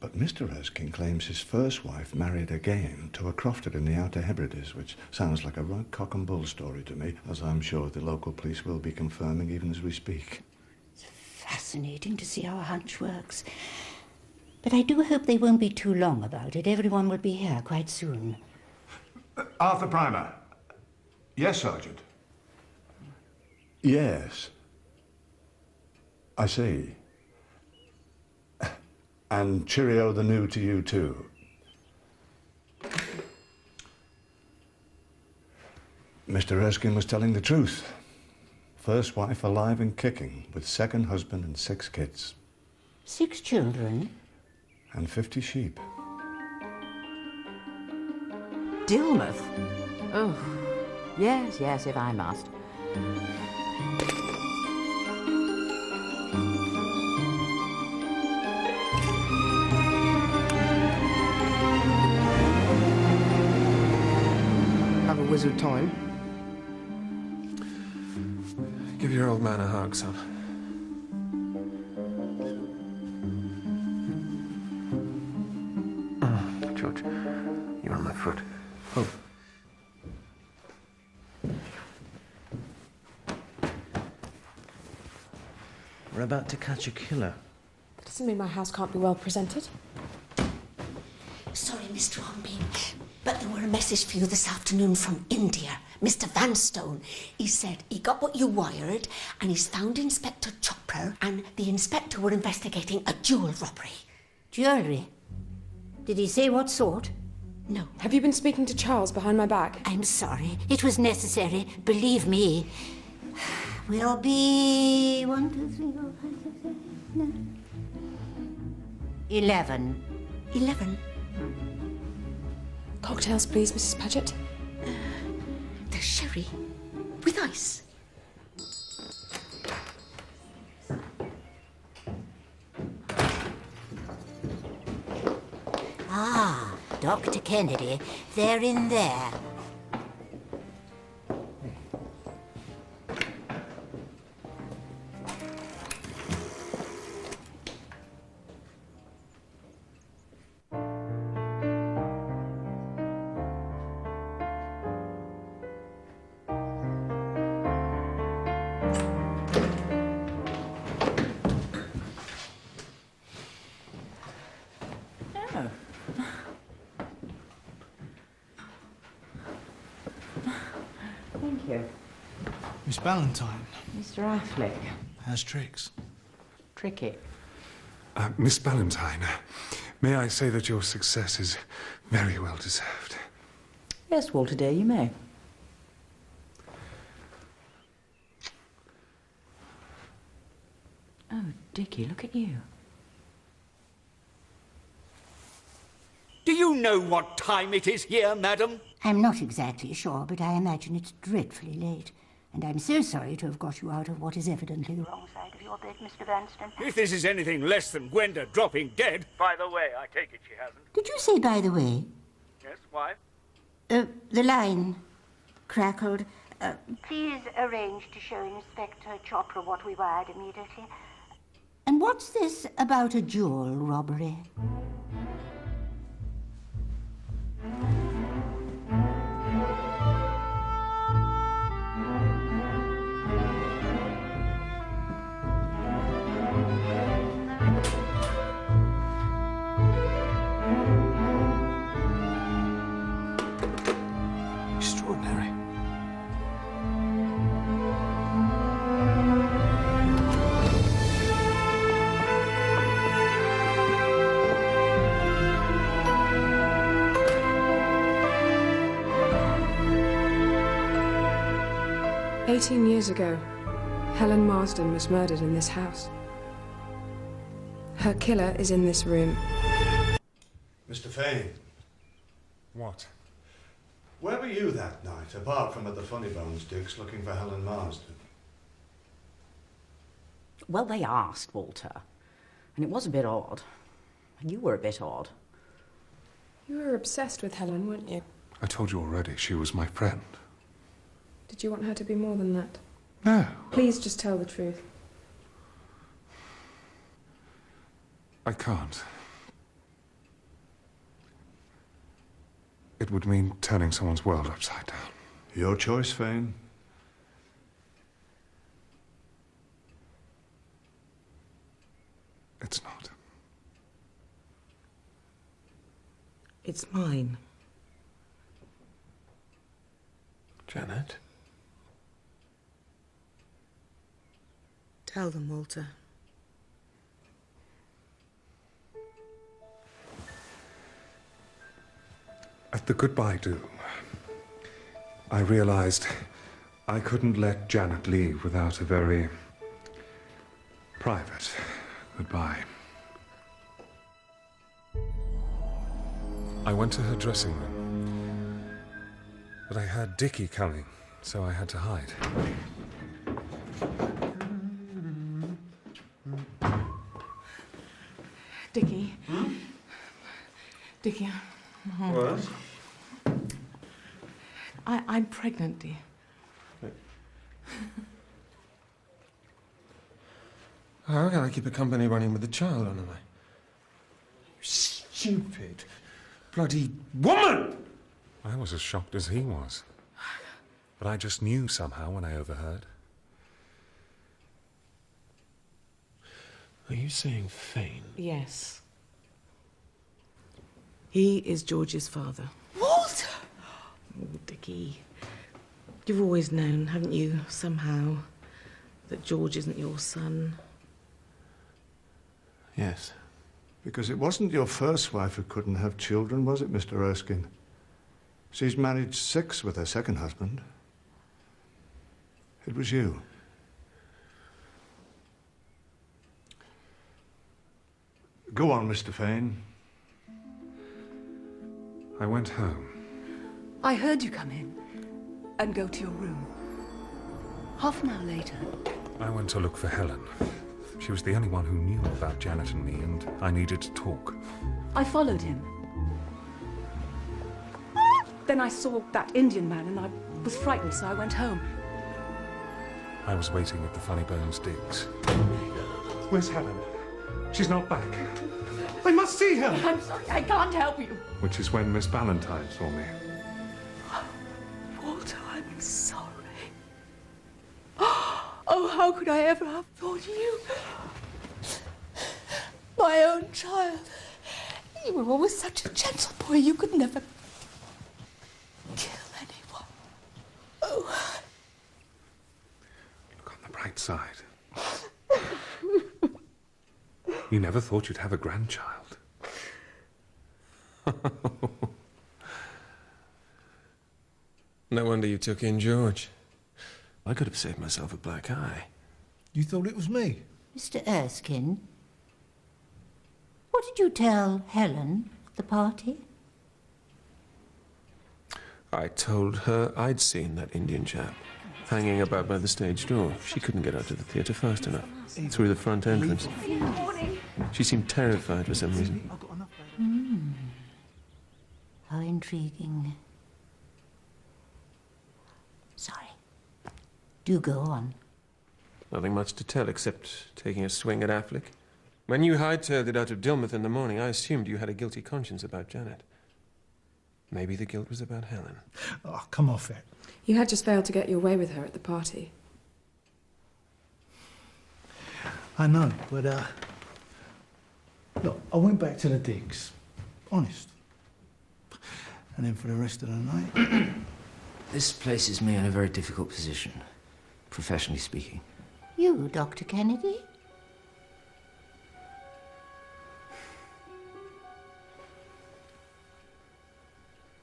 But Mr. Erskine claims his first wife married again to a crofter in the Outer Hebrides, which sounds like a right cock and bull story to me, as I'm sure the local police will be confirming even as we speak. It's fascinating to see how a hunch works. But I do hope they won't be too long about it. Everyone will be here quite soon. Arthur Primer. Yes, Sergeant. Yes. I see. And cheerio the new to you, too. Mr. Erskine was telling the truth. First wife alive and kicking, with second husband and 6 kids. 6 children? And 50 sheep. Dilmouth? Oh, yes, yes, if I must. Have a wizard time. Give your old man a hug, son. George, you're on my foot. Oh. We're about to catch a killer. That doesn't mean my house can't be well presented. Sorry, Mr. Hornby, but there were a message for you this afternoon from India. Mr. Vanstone. He said he got what you wired and he's found Inspector Chopra and the inspector were investigating a jewel robbery. Jewellery? Did he say what sort? No. Have you been speaking to Charles behind my back? I'm sorry. It was necessary. Believe me. We'll be 1, 2, 3, 4, 5, 6, 7, 8, 9. 11. 11? Cocktails, please, Mrs. Paget. The sherry with ice. Ah, Dr. Kennedy, they're in there. Thank you. Miss Ballantyne Mr. Affleck. has tricks. Tricky. Miss Ballantyne, may I say that your success is very well deserved. Yes, Walter dear, you may. Oh, Dickie, look at you. Do you know what time it is here, madam? I'm not exactly sure, but I imagine it's dreadfully late. And I'm so sorry to have got you out of what is evidently the wrong side of your bed, Mr. Vanstone. If this is anything less than Gwenda dropping dead... By the way, I take it she hasn't. Did you say, by the way? Yes, why? The line crackled. Please arrange to show Inspector Chopra what we wired immediately. And what's this about a jewel robbery? Extraordinary. Years ago, Helen Marsden was murdered in this house. Her killer is in this room. Mr. Fane. What? Where were you that night, apart from at the Funny Bones digs looking for Helen Marsden? Well, they asked, Walter. And it was a bit odd. And you were a bit odd. You were obsessed with Helen, weren't you? I told you already, she was my friend. Did you want her to be more than that? No. Please just tell the truth. I can't. It would mean turning someone's world upside down. Your choice, Fane. It's not. It's mine. Janet? Tell them, Walter. At the goodbye do, I realized I couldn't let Janet leave without a very private goodbye. I went to her dressing room, but I heard Dickie coming, so I had to hide. Dickie. Dickie. What? I'm pregnant, dear. How can I keep a company running with a child on the way? Stupid, bloody woman! I was as shocked as he was. But I just knew somehow when I overheard. Are you saying Fane? Yes. He is George's father. Walter! Oh, Dickie. You've always known, haven't you, somehow, that George isn't your son? Yes. Because it wasn't your first wife who couldn't have children, was it, Mr. Erskine? She's married 6 with her second husband. It was you. Go on, Mr. Fane. I went home. I heard you come in and go to your room. Half an hour later. I went to look for Helen. She was the only one who knew about Janet and me, and I needed to talk. I followed him. Then I saw that Indian man and I was frightened, so I went home. I was waiting at the Funny Bones digs. Where's Helen? She's not back. I must see her! I'm sorry, I can't help you. Which is when Miss Ballantyne saw me. Walter, I'm sorry. Oh, how could I ever have thought you? My own child. You were always such a gentle boy, you could never kill anyone. Oh. Look on the bright side. You never thought you'd have a grandchild. No wonder you took in George. I could have saved myself a black eye. You thought it was me? Mr. Erskine, what did you tell Helen at the party? I told her I'd seen that Indian chap hanging about by the stage door. She couldn't get out to the theatre fast enough. Through the front entrance. She seemed terrified for some reason. How intriguing. Sorry. Do go on. Nothing much to tell except taking a swing at Affleck. When you hightailed it out of Dilmouth in the morning, I assumed you had a guilty conscience about Janet. Maybe the guilt was about Helen. Oh, come off it. You had just failed to get your way with her at the party. I know, but, look, I went back to the digs. Honest. And then for the rest of the night... This places me in a very difficult position, professionally speaking. You, Dr. Kennedy?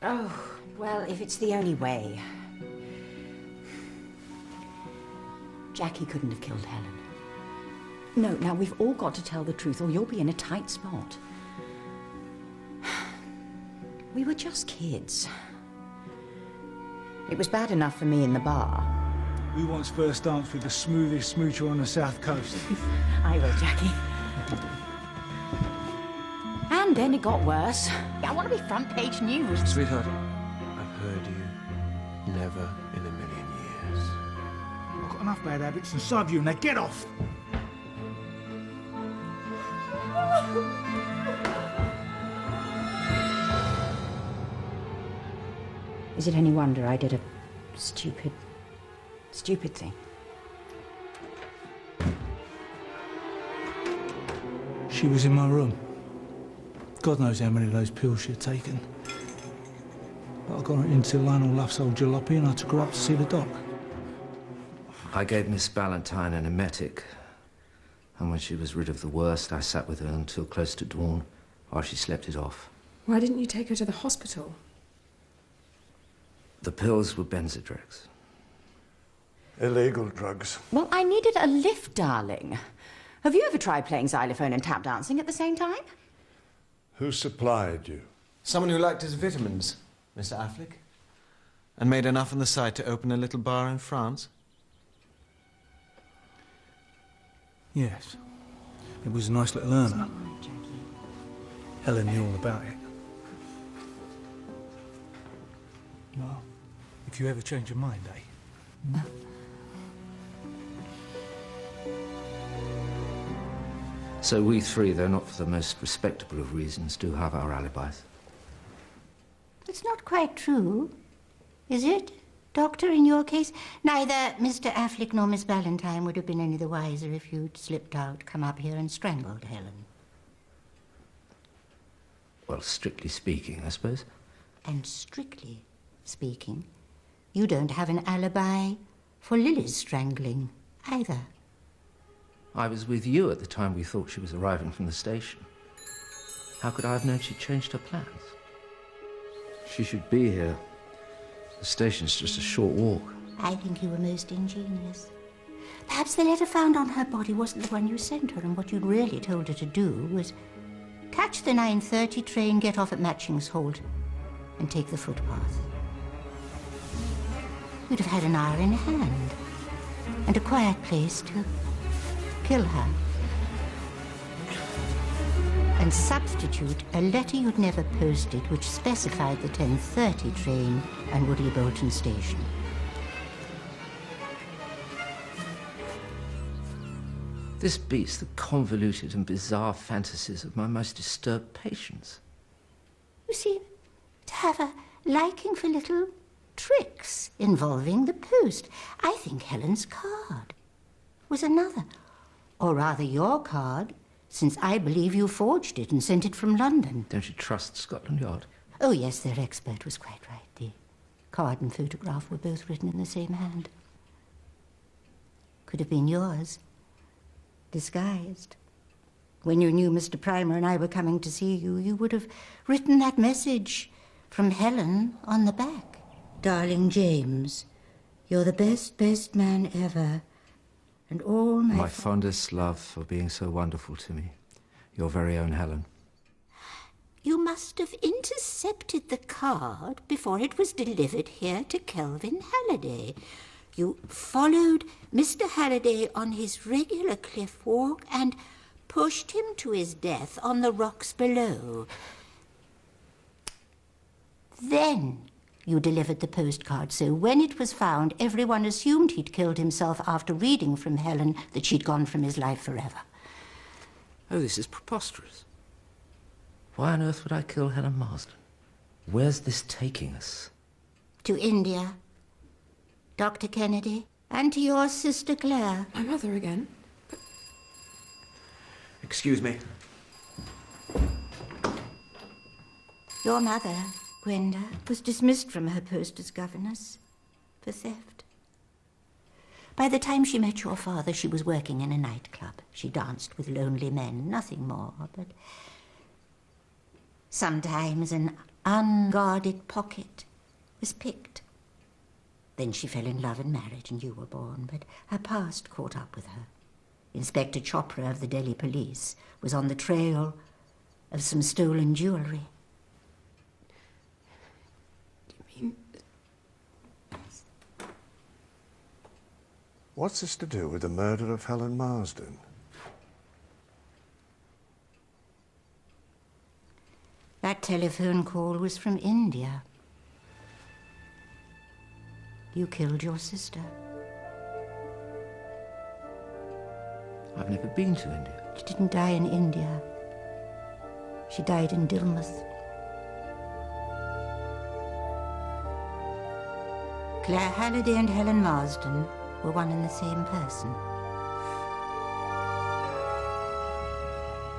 Oh, well, if it's the only way. Jackie couldn't have killed Helen. No, now we've all got to tell the truth or you'll be in a tight spot. We were just kids. It was bad enough for me in the bar. Who wants first dance with the smoothest smoocher on the south coast? I will, Jackie. And then it got worse. I want to be front page news. Sweetheart, I've heard you. Never in a million years. I've got enough bad habits inside of you, now get off! Is it any wonder I did a stupid thing? She was in my room. God knows how many of those pills she'd taken. But I got her into Lionel Luff's old jalopy and I took her up to see the doc. I gave Miss Ballantyne an emetic, and when she was rid of the worst, I sat with her until close to dawn while she slept it off. Why didn't you take her to the hospital? The pills were Benzodrex. Illegal drugs. Well, I needed a lift, darling. Have you ever tried playing xylophone and tap dancing at the same time? Who supplied you? Someone who liked his vitamins, Mr. Affleck. And made enough on the side to open a little bar in France. Yes. It was a nice little earner. Helen knew all about it. Well, if you ever change your mind, eh? So we three, though not for the most respectable of reasons, do have our alibis. It's not quite true, is it, Doctor, in your case? Neither Mr. Affleck nor Miss Valentine would have been any the wiser if you'd slipped out, come up here and strangled Helen. Well, strictly speaking, I suppose. And strictly speaking, you don't have an alibi for Lily's strangling, either. I was with you at the time we thought she was arriving from the station. How could I have known she'd changed her plans? She should be here. The station's just a short walk. I think you were most ingenious. Perhaps the letter found on her body wasn't the one you sent her, and what you'd really told her to do was catch the 9:30 train, get off at Matching's Halt, and take the footpath. You'd have had an hour in hand, and a quiet place to kill her. And substitute a letter you'd never posted which specified the 10:30 train and Woodley Bolton station. This beats the convoluted and bizarre fantasies of my most disturbed patients. You seem to have a liking for little tricks involving the post. I think Helen's card was another. Or rather your card, since I believe you forged it and sent it from London. Don't you trust Scotland Yard? Oh, yes, their expert was quite right. The card and photograph were both written in the same hand. Could have been yours, disguised. When you knew Mr. Primer and I were coming to see you, you would have written that message from Helen on the back. Darling James, you're the best man ever. And all My fondest love for being so wonderful to me. Your very own Helen. You must have intercepted the card before it was delivered here to Kelvin Halliday. You followed Mr. Halliday on his regular cliff walk and pushed him to his death on the rocks below. Then you delivered the postcard, so when it was found, everyone assumed he'd killed himself after reading from Helen that she'd gone from his life forever. Oh, this is preposterous. Why on earth would I kill Helen Marsden? Where's this taking us? To India, Dr. Kennedy, and to your sister Claire. My mother again? Excuse me. Your mother, Gwenda, was dismissed from her post as governess for theft. By the time she met your father, she was working in a nightclub. She danced with lonely men, nothing more, but sometimes an unguarded pocket was picked. Then she fell in love and married, and you were born, but her past caught up with her. Inspector Chopra of the Delhi police was on the trail of some stolen jewellery. What's this to do with the murder of Helen Marsden? That telephone call was from India. You killed your sister. I've never been to India. She didn't die in India. She died in Dilmouth. Claire Halliday and Helen Marsden were one and the same person.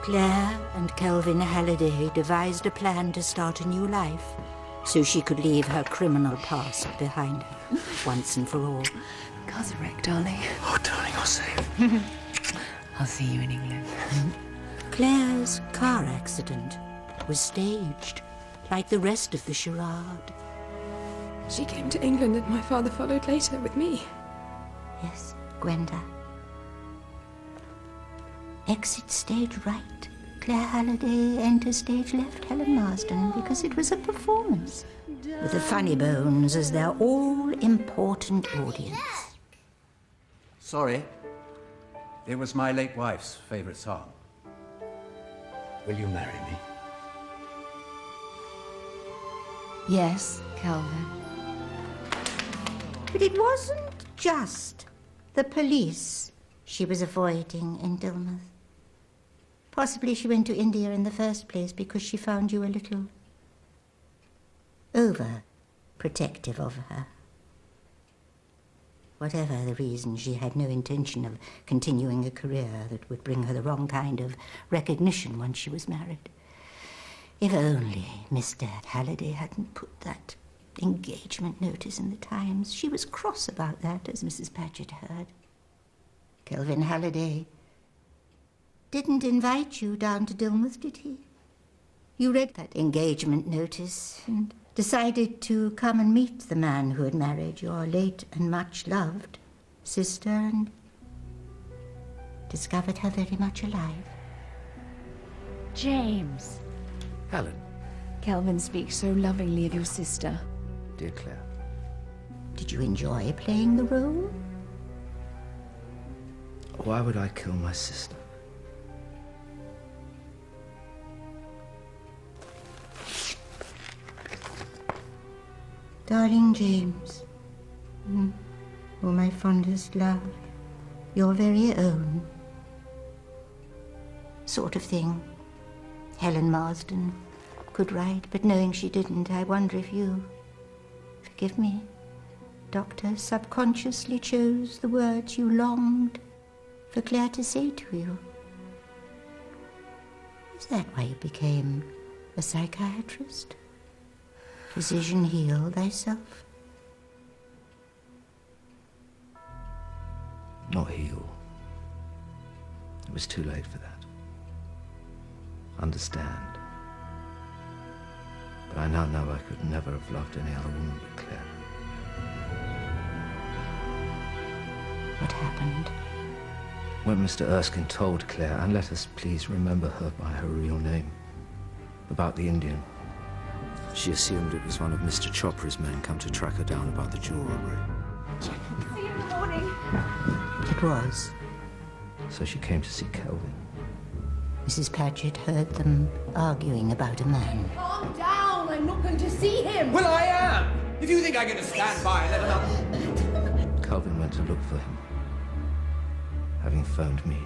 Claire and Kelvin Halliday devised a plan to start a new life so she could leave her criminal past behind her once and for all. Car's a wreck, darling. Oh, darling, I'll save. I'll see you in England. Claire's car accident was staged, like the rest of the charade. She came to England and my father followed later with me. Yes, Gwenda. Exit stage right. Claire Halliday, enter stage left, Helen Marsden, because it was a performance. With the Funny Bones as their all-important audience. Sorry. It was my late wife's favorite song. Will you marry me? Yes, Calvin. But it wasn't just the police she was avoiding in Dilmouth. Possibly she went to India in the first place because she found you a little over-protective of her. Whatever the reason, she had no intention of continuing a career that would bring her the wrong kind of recognition once she was married. If only Mr. Halliday hadn't put that engagement notice in the Times. She was cross about that, as Mrs. Paget heard. Kelvin Halliday didn't invite you down to Dilmouth, did he? You read that engagement notice and decided to come and meet the man who had married your late and much loved sister and discovered her very much alive. James. Helen. Calvin speaks so lovingly of your sister. Dear Claire. Did you enjoy playing the role? Why would I kill my sister? Darling James, oh my fondest love, your very own sort of thing Helen Marsden could write, but knowing she didn't, I wonder if you, forgive me, Doctor, subconsciously chose the words you longed for Claire to say to you. Is that why you became a psychiatrist? Physician, heal thyself. Not heal. It was too late for that. Understand. But I now know I could never have loved any other woman but Claire. What happened? When Mr. Erskine told Claire, and let us please remember her by her real name, about the Indian, she assumed it was one of Mr. Chopra's men come to track her down about the jewel robbery. See you in the morning. It was. So she came to see Kelvin. Mrs. Paget heard them arguing about a man. Calm down, I'm not going to see him. Well, I am. If you think I'm going to stand by and let another... Kelvin went to look for him, having phoned me.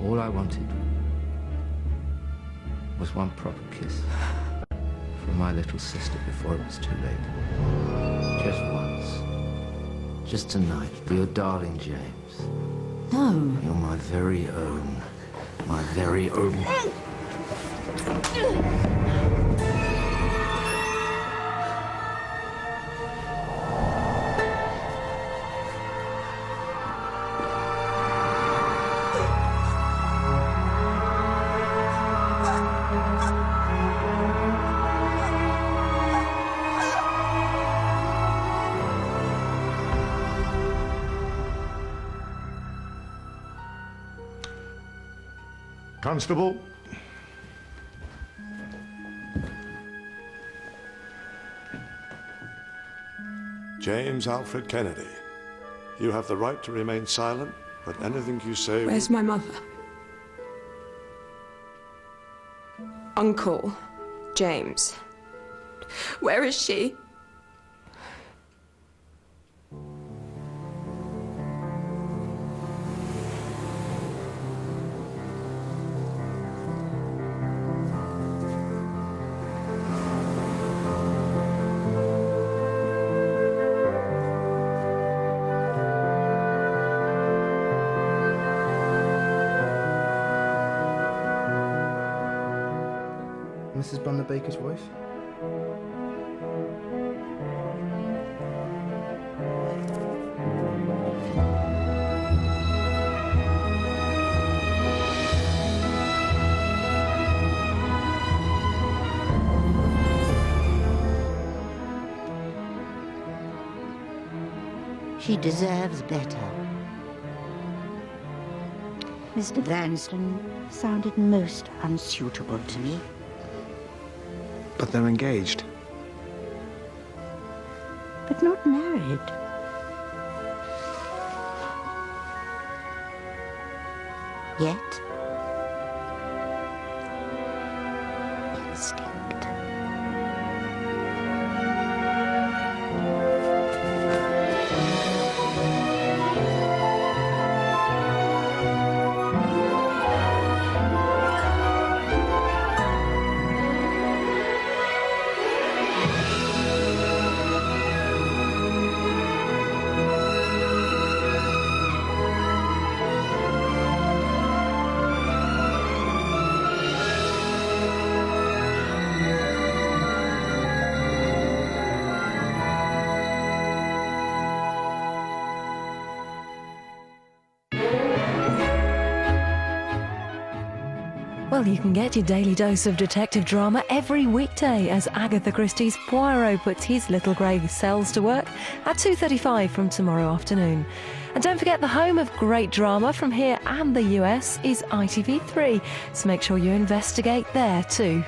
All I wanted was one proper kiss from my little sister before it was too late. Just once. Just tonight, for your darling James. No. You're my very own. My very own. Constable. James Alfred Kennedy, you have the right to remain silent, but anything you say... Where's my mother? Uncle James. Where is she? Mrs. Bunner Baker's wife? She deserves better. Mr. Vanstone sounded most unsuitable to me. But they're engaged. But not married. Yet. Instinct. Well, you can get your daily dose of detective drama every weekday as Agatha Christie's Poirot puts his little grey cells to work at 2:35 from tomorrow afternoon. And don't forget, the home of great drama from here and the US is ITV3, so make sure you investigate there too.